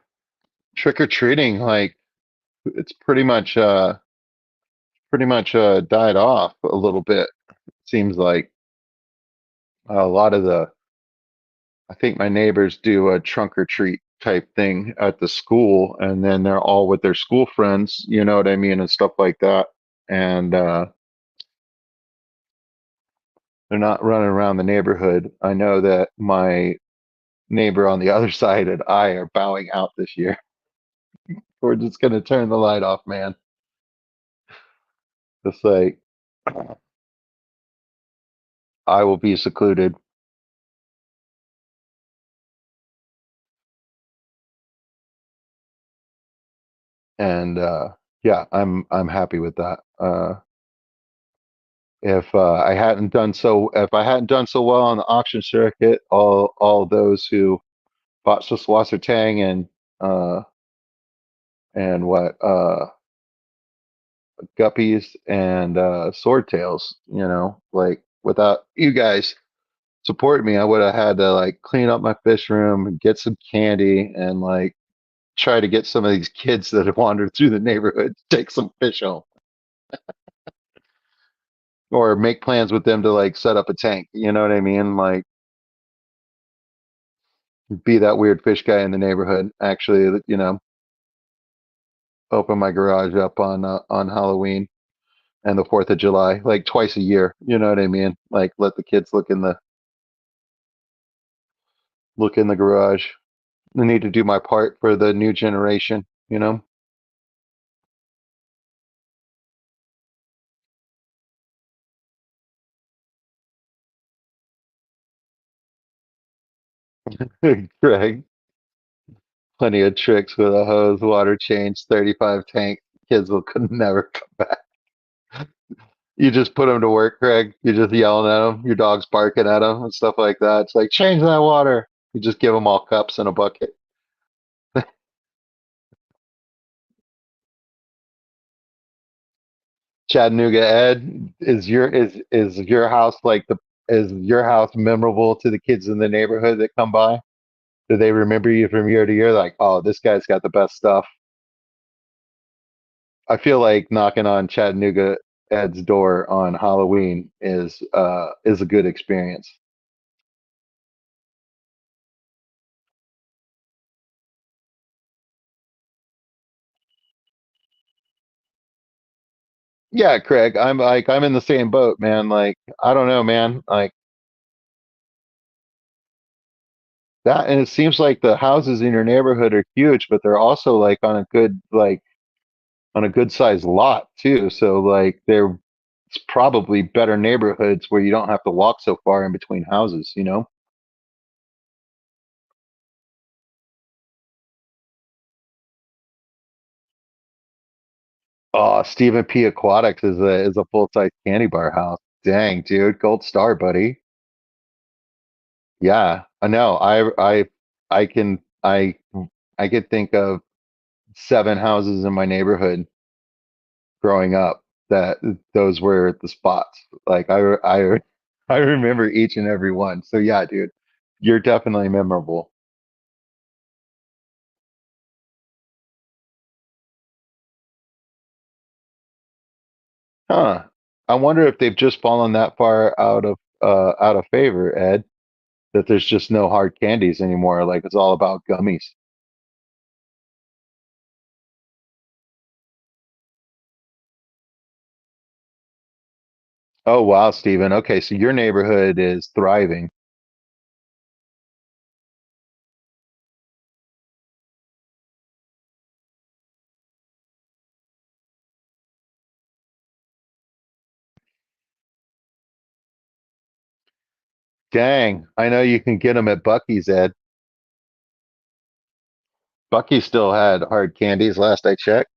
Trick or treating, like it's pretty much died off a little bit. Seems like a lot of the I think my neighbors do a trunk or treat type thing at the school, and then they're all with their school friends, you know what I mean, and stuff like that. And they're not running around the neighborhood. I know that my neighbor on the other side and I are bowing out this year. We're just gonna turn the light off, man. It's like I will be secluded, and yeah, I'm happy with that. If I hadn't done so well on the auction circuit, all those who bought Swasser Tang uh and what guppies and swordtails, you know, like without you guys supporting me, I would have had to like clean up my fish room and get some candy and like try to get some of these kids that have wandered through the neighborhood to take some fish home or make plans with them to like set up a tank. You know what I mean? Like be that weird fish guy in the neighborhood. Actually, you know, open my garage up on Halloween and the 4th of July, like twice a year. You know what I mean? Like let the kids look in the garage. I need to do my part for the new generation, you know? Greg, plenty of tricks with a hose, water change, 35 tank. Kids will could never come back. You just put them to work, Greg. You're just yelling at them. Your dog's barking at them and stuff like that. It's like, change that water. You just give them all cups and a bucket. Chattanooga Ed, is your house like the is your house memorable to the kids in the neighborhood that come by? Do they remember you from year to year? Like, oh, this guy's got the best stuff. I feel like knocking on Chattanooga Ed's door on Halloween is a good experience. Yeah, Craig, I'm in the same boat, man. Like, I don't know, man. Like that, and it seems like the houses in your neighborhood are huge, but they're also like on a good sized lot too. So like they're it's probably better neighborhoods where you don't have to walk so far in between houses, you know? Oh, Stephen P. Aquatics is a full size candy bar house. Dang, dude, gold star, buddy. Yeah, I know. I could think of 7 houses in my neighborhood growing up that those were the spots. Like I remember each and every one. So yeah, dude, you're definitely memorable. Huh. I wonder if they've just fallen that far out of favor, Ed, that there's just no hard candies anymore. Like it's all about gummies. Oh wow, Stephen. Okay, so your neighborhood is thriving. Dang, I know you can get them at Bucky's, Ed. Bucky still had hard candies last I checked.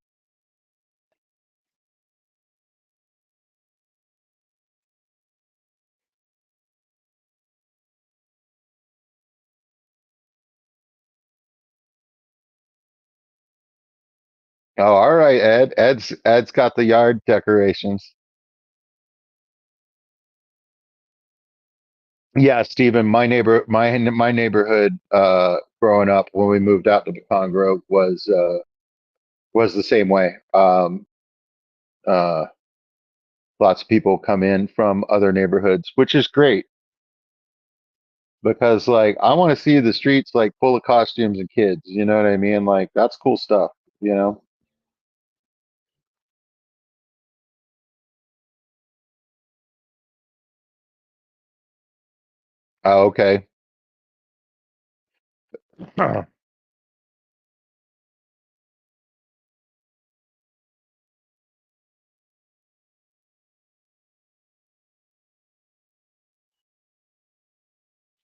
Oh, all right, Ed. Ed's got the yard decorations. Yeah, Stephen, my neighborhood growing up when we moved out to Pecan Grove was the same way. Uh Lots of people come in from other neighborhoods, which is great because like I want to see the streets like full of costumes and kids, you know what I mean? Like that's cool stuff, you know? Oh, okay.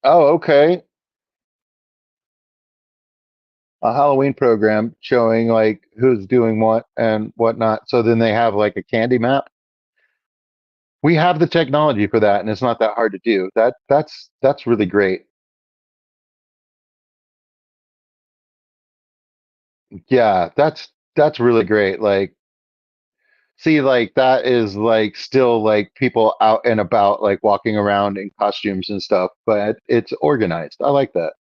Oh, okay. A Halloween program showing like who's doing what and whatnot. So then they have like a candy map. We have the technology for that, and it's not that hard to do. That's really great. Yeah, that's really great. Like, see, like that is like still like people out and about, like walking around in costumes and stuff, but it's organized. I like that.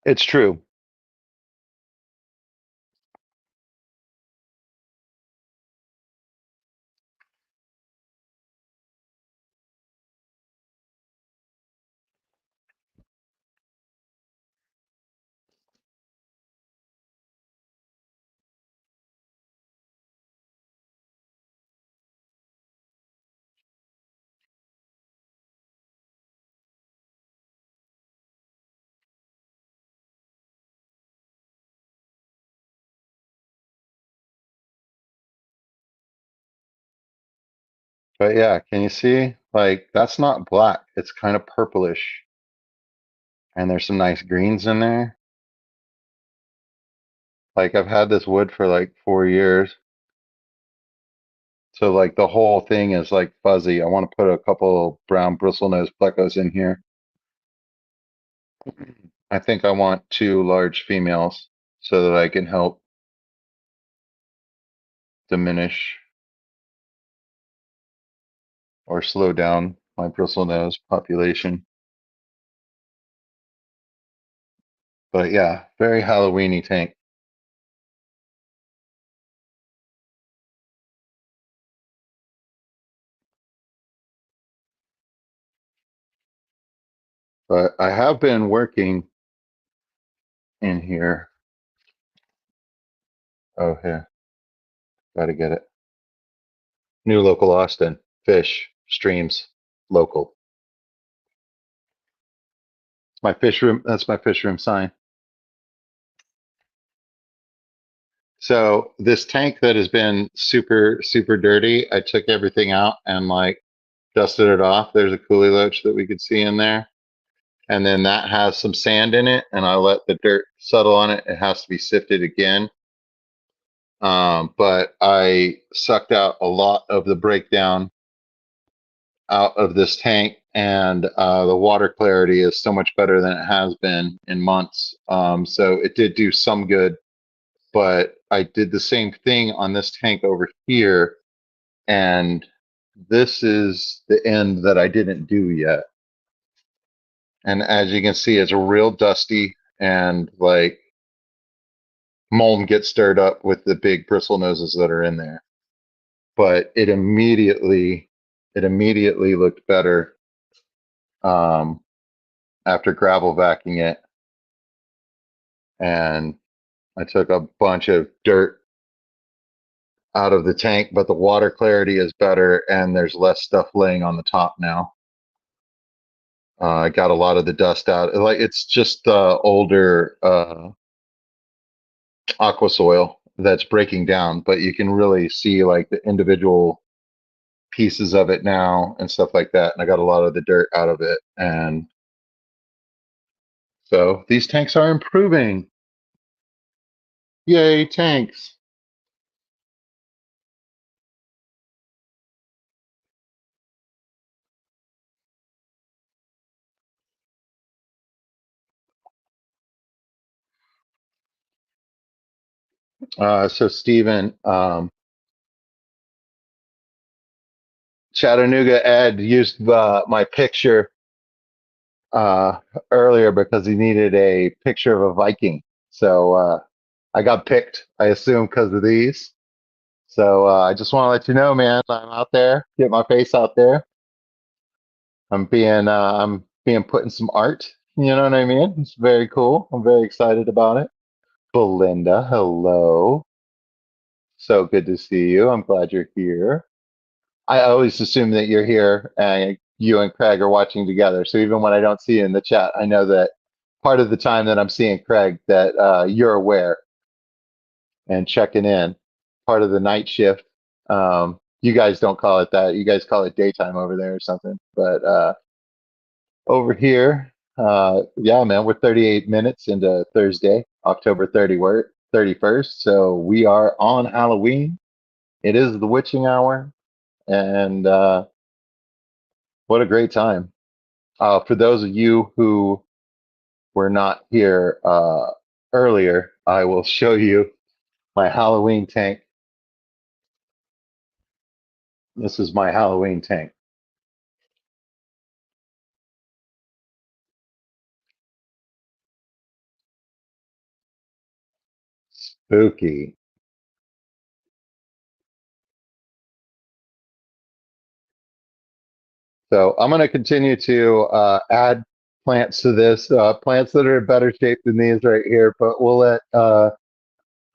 It's true. But yeah, can you see? Like that's not black. It's kind of purplish, and there's some nice greens in there. Like I've had this wood for like 4 years. So like the whole thing is like fuzzy. I want to put a couple brown bristlenose plecos in here. I think I want two large females so that I can help diminish or slow down my bristlenose population. But yeah, very Halloweeny tank. But I have been working in here. Oh, here, gotta get it. New local Austin. Fish, streams, local. It's my fish room. That's my fish room sign. So this tank that has been super, super dirty, I took everything out and like dusted it off. There's a coolie loach that we could see in there. And then that has some sand in it, and I let the dirt settle on it. It has to be sifted again. But I sucked out a lot of the breakdown out of this tank, and the water clarity is so much better than it has been in months. So it did do some good, but I did the same thing on this tank over here, and this is the end that I didn't do yet. And as you can see, it's real dusty and like mold gets stirred up with the big bristle noses that are in there. But it immediately looked better after gravel vacuuming it, and I took a bunch of dirt out of the tank, but the water clarity is better and there's less stuff laying on the top now. I got a lot of the dust out. Like it's just older aqua soil that's breaking down, but you can really see like the individual pieces of it now and stuff like that. And I got a lot of the dirt out of it. And so these tanks are improving. Yay, tanks. So Stephen, Chattanooga Ed used my picture uh, earlier because he needed a picture of a Viking. So I got picked, I assume, because of these. So I just want to let you know, man, I'm out there, get my face out there. I'm being put in some art. You know what I mean? It's very cool. I'm very excited about it. Belinda, hello. So good to see you. I'm glad you're here. I always assume that you're here and you and Craig are watching together. So even when I don't see you in the chat, I know that part of the time that I'm seeing Craig, that you're aware and checking in. Part of the night shift. You guys don't call it that. You guys call it daytime over there or something. But over here, yeah, man, we're 38 minutes into Thursday, October 31st. So we are on Halloween. It is the witching hour. And what a great time. For those of you who were not here earlier, I will show you my Halloween tank. This is my Halloween tank. Spooky. So I'm going to continue to add plants to this, plants that are in better shape than these right here, but we'll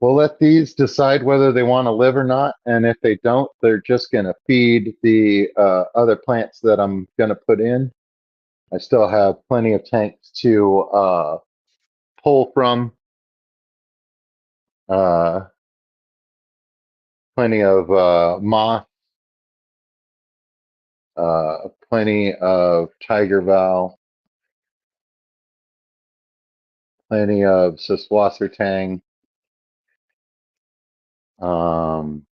let these decide whether they want to live or not. And if they don't, they're just going to feed the other plants that I'm going to put in. I still have plenty of tanks to pull from, uh, plenty of moss, plenty of tiger val, plenty of siswassertang, um,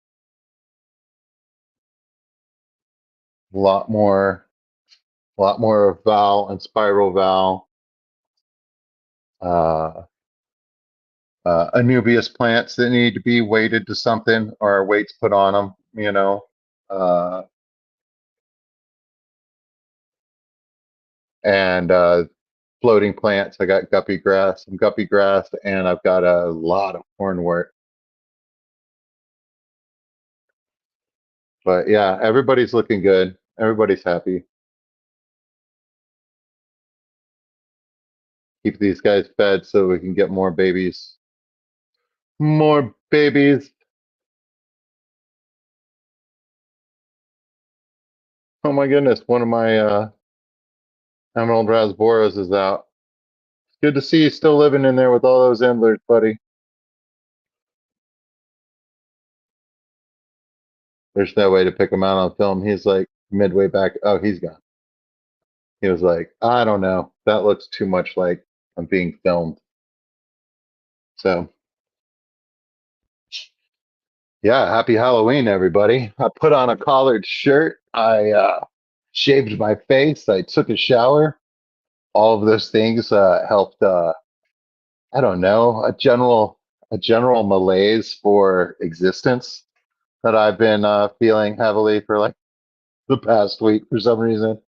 a lot more of val and spiral val, uh, Anubias plants that need to be weighted to something or weights put on them, you know. Uh, and floating plants. I got guppy grass, and I've got a lot of cornwort. But yeah, everybody's looking good. Everybody's happy. Keep these guys fed so we can get more babies. More babies. Oh my goodness, one of my Emerald Rasboras is out. It's good to see you still living in there with all those endlers, buddy. There's no way to pick him out on film. He's like midway back. Oh, he's gone. He was like, I don't know. That looks too much like I'm being filmed. So, yeah, happy Halloween, everybody. I put on a collared shirt. I shaved my face. I took a shower. All of those things helped. I don't know, a general malaise for existence that I've been feeling heavily for like the past week for some reason.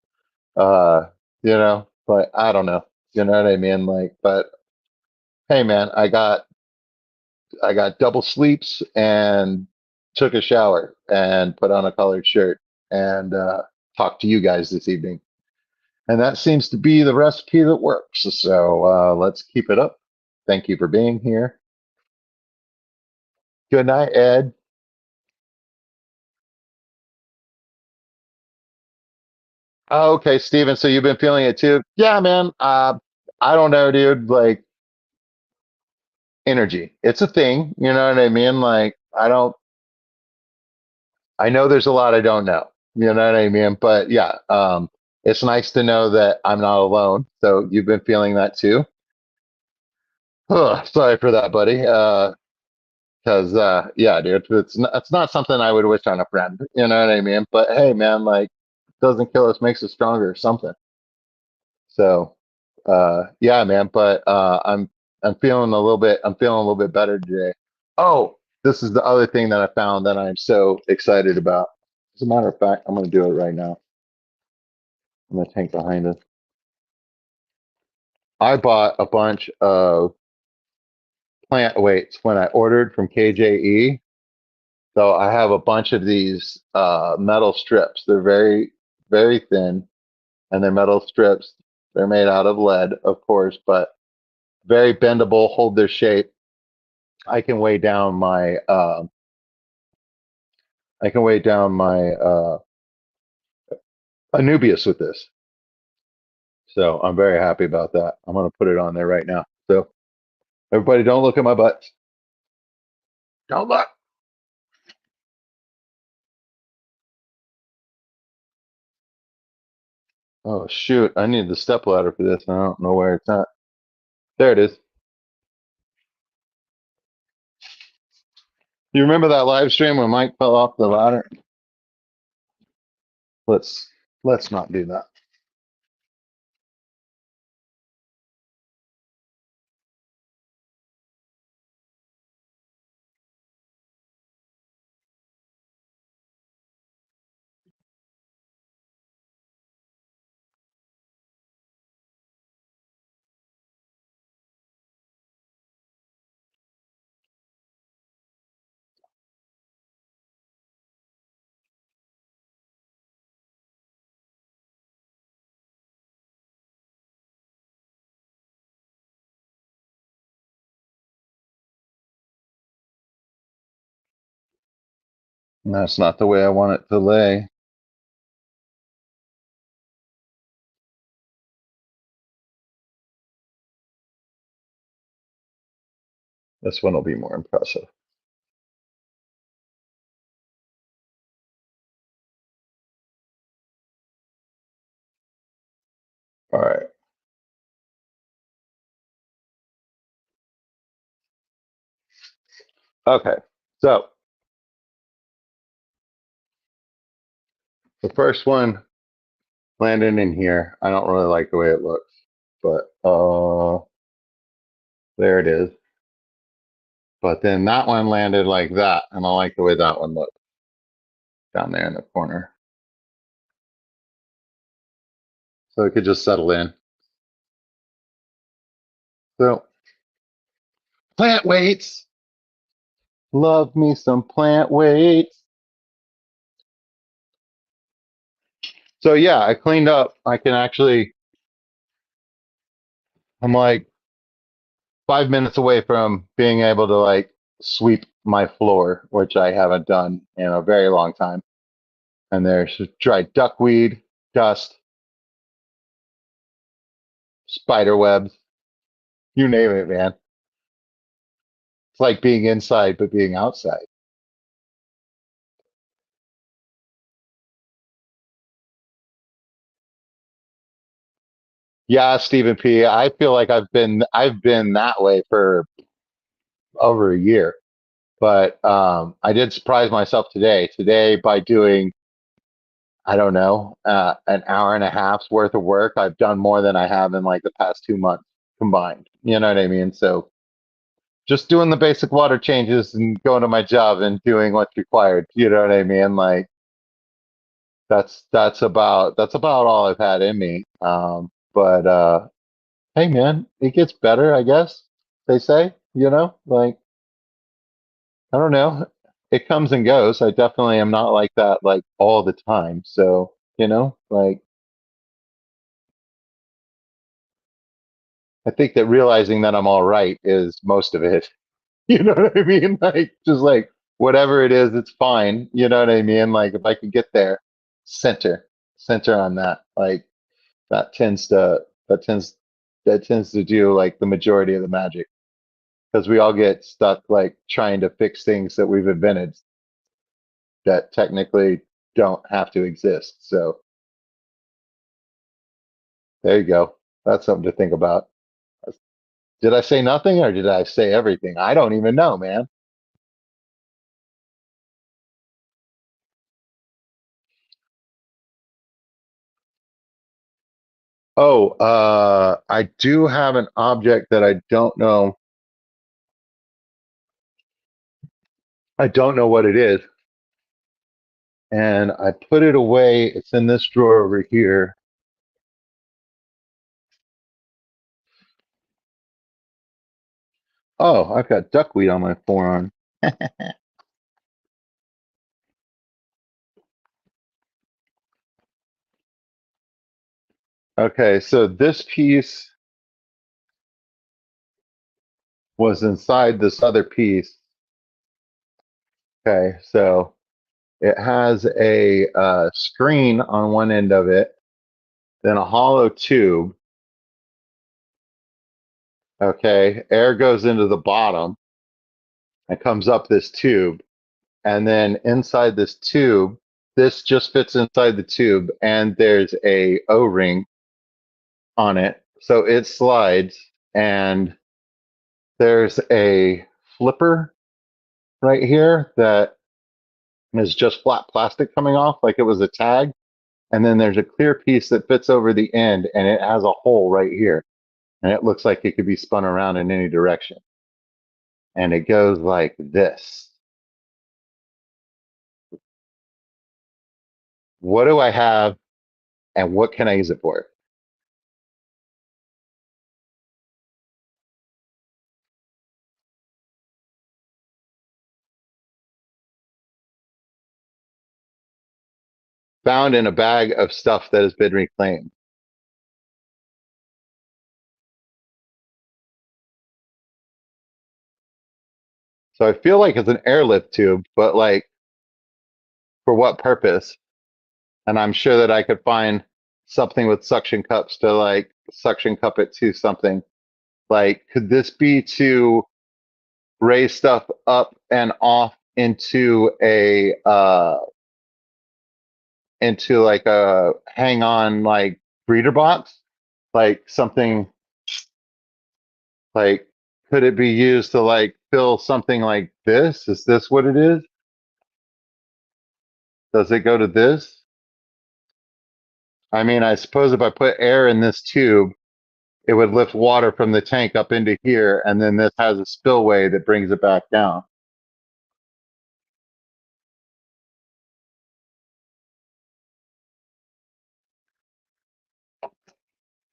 Uh, you know, but I don't know. You know what I mean? Like, but hey, man, I got double sleeps and took a shower and put on a colored shirt and talked to you guys this evening. And that seems to be the recipe that works. So let's keep it up. Thank you for being here. Good night, Ed. Oh, okay, Steven. So you've been feeling it too? Yeah, man. I don't know, dude. Like energy. It's a thing. You know what I mean? Like I know there's a lot I don't know. You know what I mean? But yeah, it's nice to know that I'm not alone. So you've been feeling that too. Sorry for that, buddy. Because yeah, dude, it's not something I would wish on a friend. You know what I mean? But hey, man, like doesn't kill us makes us stronger or something. So yeah, man. But I'm feeling a little bit. I'm feeling a little bit better today. Oh, this is the other thing that I found that I'm so excited about. As a matter of fact, I'm going to do it right now. I'm going to tank behind us. I bought a bunch of plant weights when I ordered from KJE. So I have a bunch of these metal strips. They're very, very thin, and they're metal strips. They're made out of lead, of course, but very bendable, hold their shape. I can weigh down my Anubius with this. So I'm very happy about that. I'm going to put it on there right now. So everybody, don't look at my butt. Don't look. Oh shoot! I need the step ladder for this. And I don't know where it's at. There it is. You remember that live stream when Mike fell off the ladder? Let's let's not do that. And that's not the way I want it to lay. This one will be more impressive. All right. Okay. So the first one landed in here. I don't really like the way it looks, but there it is. But then that one landed like that, and I like the way that one looks down there in the corner. So it could just settle in. So plant weights. Love me some plant weights. So yeah, I cleaned up. I can actually, I'm like 5 minutes away from being able to like sweep my floor, which I haven't done in a very long time. And there's dried duckweed, dust, spider webs, you name it, man. It's like being inside, but being outside. Yeah, Stephen P. I feel like I've been that way for over a year. But I did surprise myself today. Today, by doing, I don't know, an hour and a half's worth of work, I've done more than I have in like the past 2 months combined. You know what I mean? So just doing the basic water changes and going to my job and doing what's required. You know what I mean? Like that's about all I've had in me. But hey, man, it gets better, I guess they say. You know, like I don't know. It comes and goes. I definitely am not like that like all the time. So, like I think that realizing that I'm all right is most of it. You know what I mean? Like just like whatever it is, it's fine. You know what I mean? Like if I could get there, center, center on that. Like that tends to that tends that tends to do like the majority of the magic because we all get stuck like trying to fix things that we've invented that technically don't have to exist. So there you go. That's something to think about. Did I say nothing or did I say everything? I don't even know, man. Oh, I do have an object that I don't know what it is, and I put it away. It's in this drawer over here. Oh, I've got duckweed on my forearm. Okay, so this piece was inside this other piece. Okay, so it has a screen on one end of it, then a hollow tube. Okay, air goes into the bottom and comes up this tube. And then inside this tube, this just fits inside the tube, and there's a O-ring on it. So it slides, and there's a flipper right here that is just flat plastic coming off like it was a tag. And then there's a clear piece that fits over the end, and it has a hole right here. And it looks like it could be spun around in any direction. And it goes like this. What do I have, and what can I use it for? Found in a bag of stuff that has been reclaimed. So I feel like it's an airlift tube, but like for what purpose? And I'm sure that I could find something with suction cups to like suction cup it to something. Like, could this be to raise stuff up and off into like a hang on like breeder box? Like something like could it be used to like fill something like this? Is this what it is? Does it go to this? I mean, I suppose if I put air in this tube, it would lift water from the tank up into here, and then this has a spillway that brings it back down.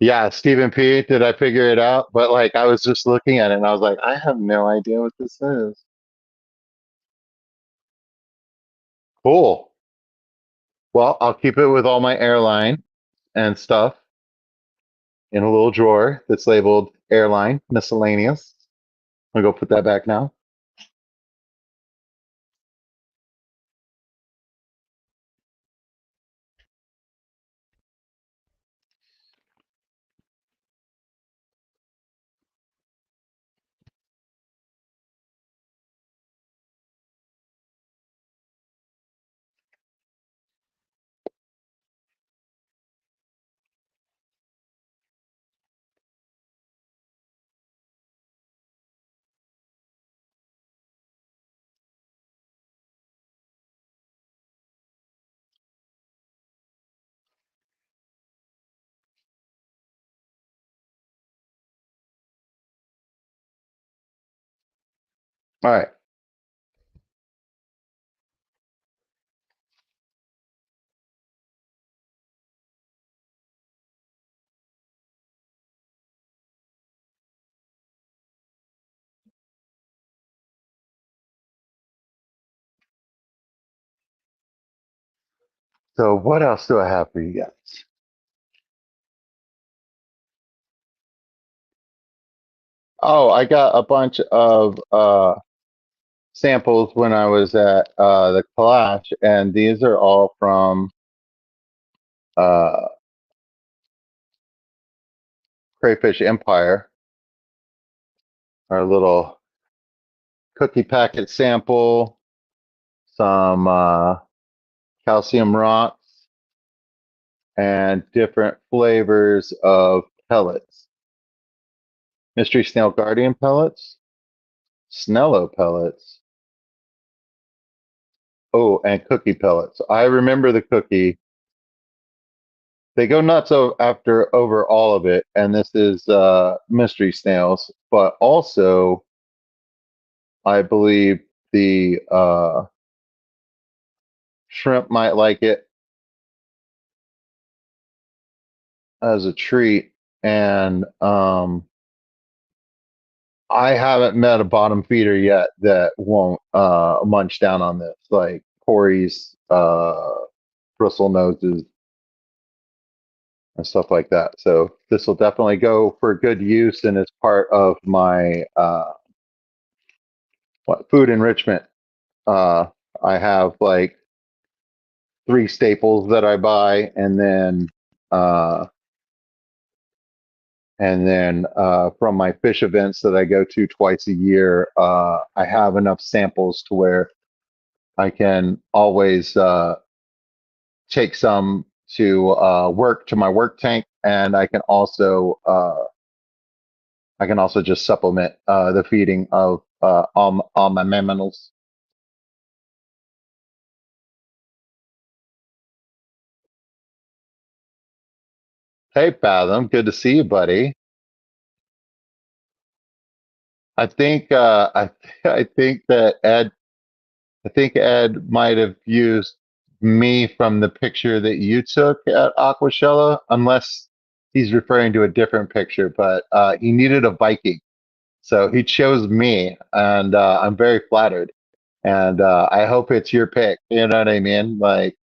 Yeah, Stephen P, did I figure it out? But like I was just looking at it and I was like, I have no idea what this is. Cool. Well, I'll keep it with all my airline and stuff in a little drawer that's labeled airline miscellaneous. I'll go put that back now. All right. So what else do I have for you guys? Oh, I got a bunch of samples when I was at the Clash, and these are all from uh, Crayfish Empire, our little cookie packet sample, some calcium rocks, and different flavors of pellets. Mystery Snail Guardian pellets, Snello pellets, oh, and cookie pellets. I remember the cookie. They go nuts after over all of it, and this is mystery snails, but also I believe the shrimp might like it as a treat. And I haven't met a bottom feeder yet that won't munch down on this, like Corey's bristle noses and stuff like that. So this will definitely go for good use, and it's part of my food enrichment. Uh, I have like three staples that I buy, uh, and then from my fish events that I go to twice a year, I have enough samples to where I can always take some to work to my work tank, and I can also just supplement the feeding of all my mammals. Hey, Fathom, good to see you, buddy. I think I think that Ed might have used me from the picture that you took at Aquashella, unless he's referring to a different picture. But he needed a Viking, so he chose me, and I'm very flattered. And I hope it's your pick. You know what I mean? Like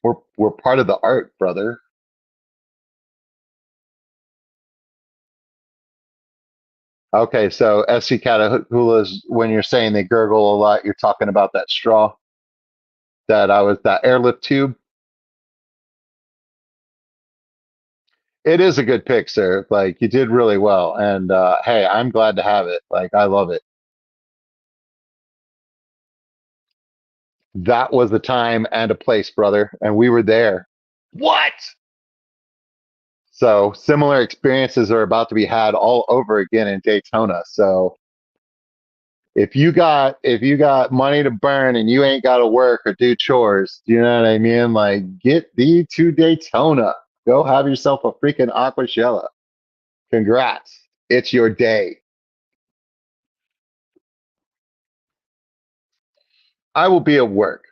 we're part of the art, brother. Okay, so SC Catahoula's, when you're saying they gurgle a lot, you're talking about that straw that airlift tube. It is a good pick, sir. Like you did really well, and hey, I'm glad to have it. Like I love it. That was the time and a place, brother, and we were there. What? So similar experiences are about to be had all over again in Daytona. So if you got money to burn and you ain't got to work or do chores, you know what I mean? Like get thee to Daytona. Go have yourself a freaking Aquashella. Congrats. It's your day. I will be at work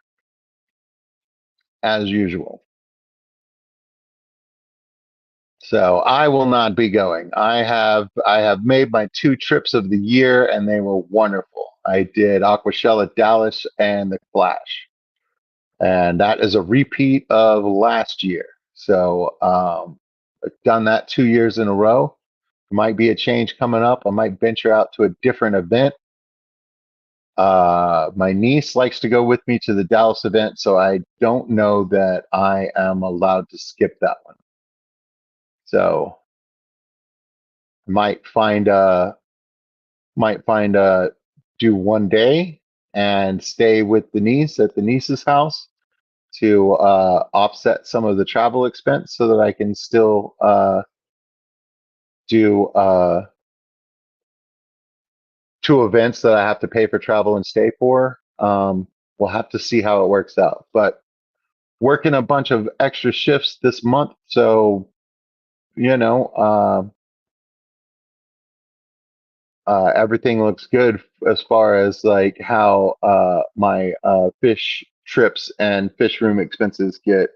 as usual. So I will not be going. I have made my two trips of the year and they were wonderful. I did Aquashella Dallas and the Flash. And that is a repeat of last year. So I've done that 2 years in a row. Might be a change coming up. I might venture out to a different event. My niece likes to go with me to the Dallas event, so I don't know that I am allowed to skip that one. So might find might find do one day and stay with the niece at the niece's house to offset some of the travel expense so that I can still do two events that I have to pay for travel and stay for. We'll have to see how it works out. But working a bunch of extra shifts this month, so you know, everything looks good as far as like how my fish trips and fish room expenses get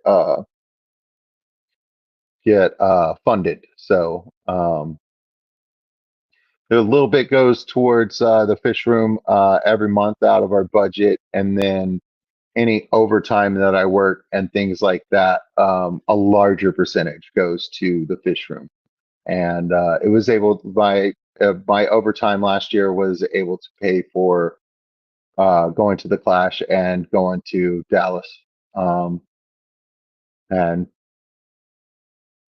funded. So a little bit goes towards the fish room every month out of our budget, and then any overtime that I work and things like that, a larger percentage goes to the fish room. And it was able to buy my overtime last year was able to pay for going to the Clash and going to Dallas, and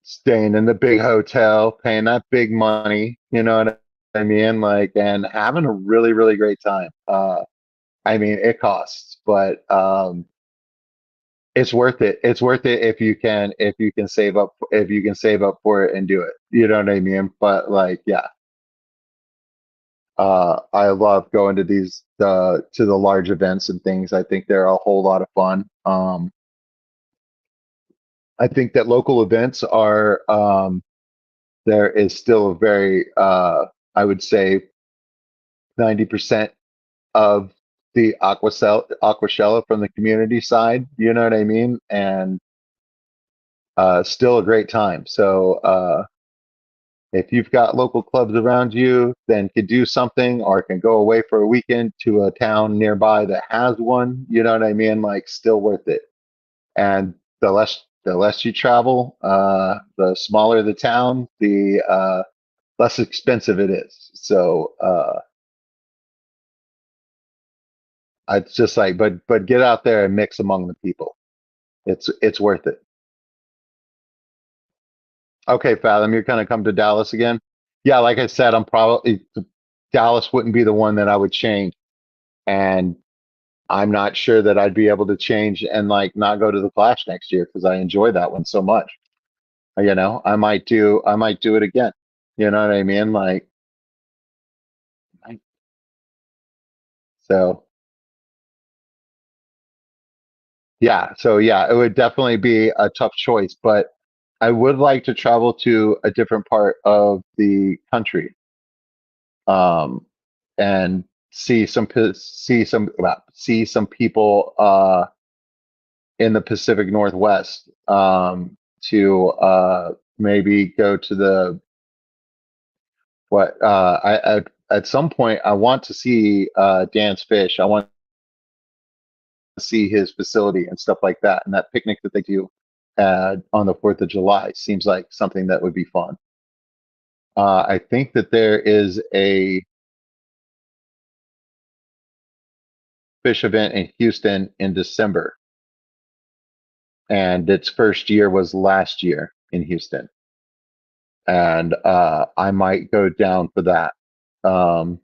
staying in the big hotel, paying that big money. You know what I mean? Like, and having a really, really great time. I mean, it costs, but it's worth it. It's worth it if you can save up for it and do it. You know what I mean? But like, yeah, I love going to to the large events and things. I think they're a whole lot of fun. I think that local events are there is still a very I would say 90% of the aquashella from the community side. You know what I mean? And still a great time. So if you've got local clubs around you, then could do something or can go away for a weekend to a town nearby that has one. You know what I mean? Like, still worth it. And the less you travel, the smaller the town, the less expensive it is. So it's just like, but get out there and mix among the people. It's worth it. Okay, Fathom, you're gonna come to Dallas again? Yeah, like I said, I'm probably Dallas wouldn't be the one that I would change, and I'm not sure that I'd be able to change and like not go to the Clash next year because I enjoy that one so much. You know, I might do it again. You know what I mean? Like, so yeah, so yeah, it would definitely be a tough choice, but I would like to travel to a different part of the country, um, and see some people in the Pacific Northwest, to maybe go to the what at some point I want to see Dan's Fish. I want to see his facility and stuff like that, and that picnic that they do on the 4th of July seems like something that would be fun. I think that there is a fish event in Houston in December, and its first year was last year in Houston, and I might go down for that, um,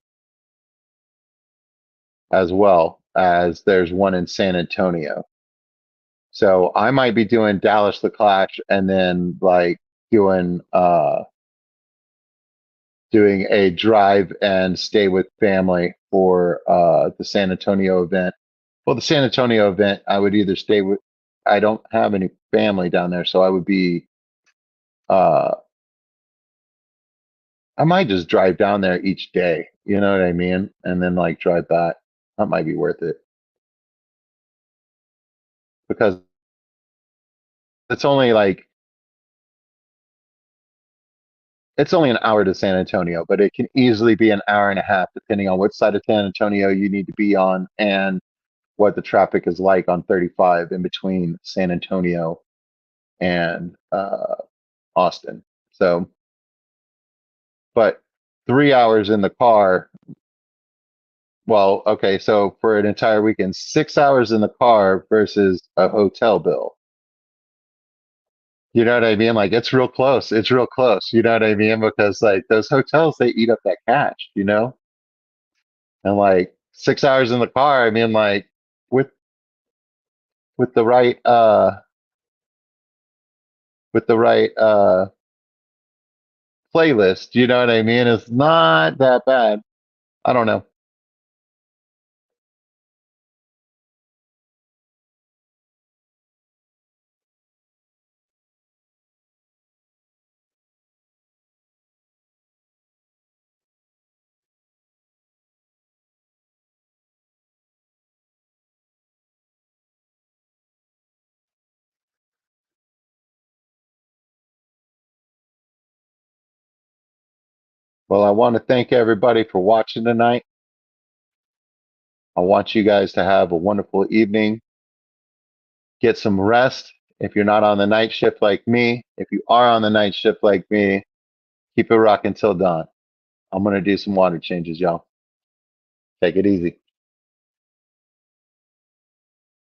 as well as there's one in San Antonio. So I might be doing Dallas the Clash and then like doing doing a drive and stay with family for the San Antonio event. Well, the San Antonio event, I would either stay with. I don't have any family down there, so I would be. Uh, I might just drive down there each day. You know what I mean? And then like drive back. That might be worth it because it's only like it's only an hour to San Antonio, but it can easily be an hour and a half depending on which side of San Antonio you need to be on and what the traffic is like on 35 in between San Antonio and Austin. So, but 3 hours in the car. Well, okay, so for an entire weekend, 6 hours in the car versus a hotel bill. You know what I mean? Like, it's real close. It's real close. You know what I mean? Because like those hotels, they eat up that cash, you know? And like 6 hours in the car, I mean, like with with the right with the right playlist, you know what I mean? It's not that bad. I don't know. Well, I want to thank everybody for watching tonight. I want you guys to have a wonderful evening. Get some rest. If you're not on the night shift like me, if you are on the night shift like me, keep it rocking till dawn. I'm gonna do some water changes, y'all. Take it easy.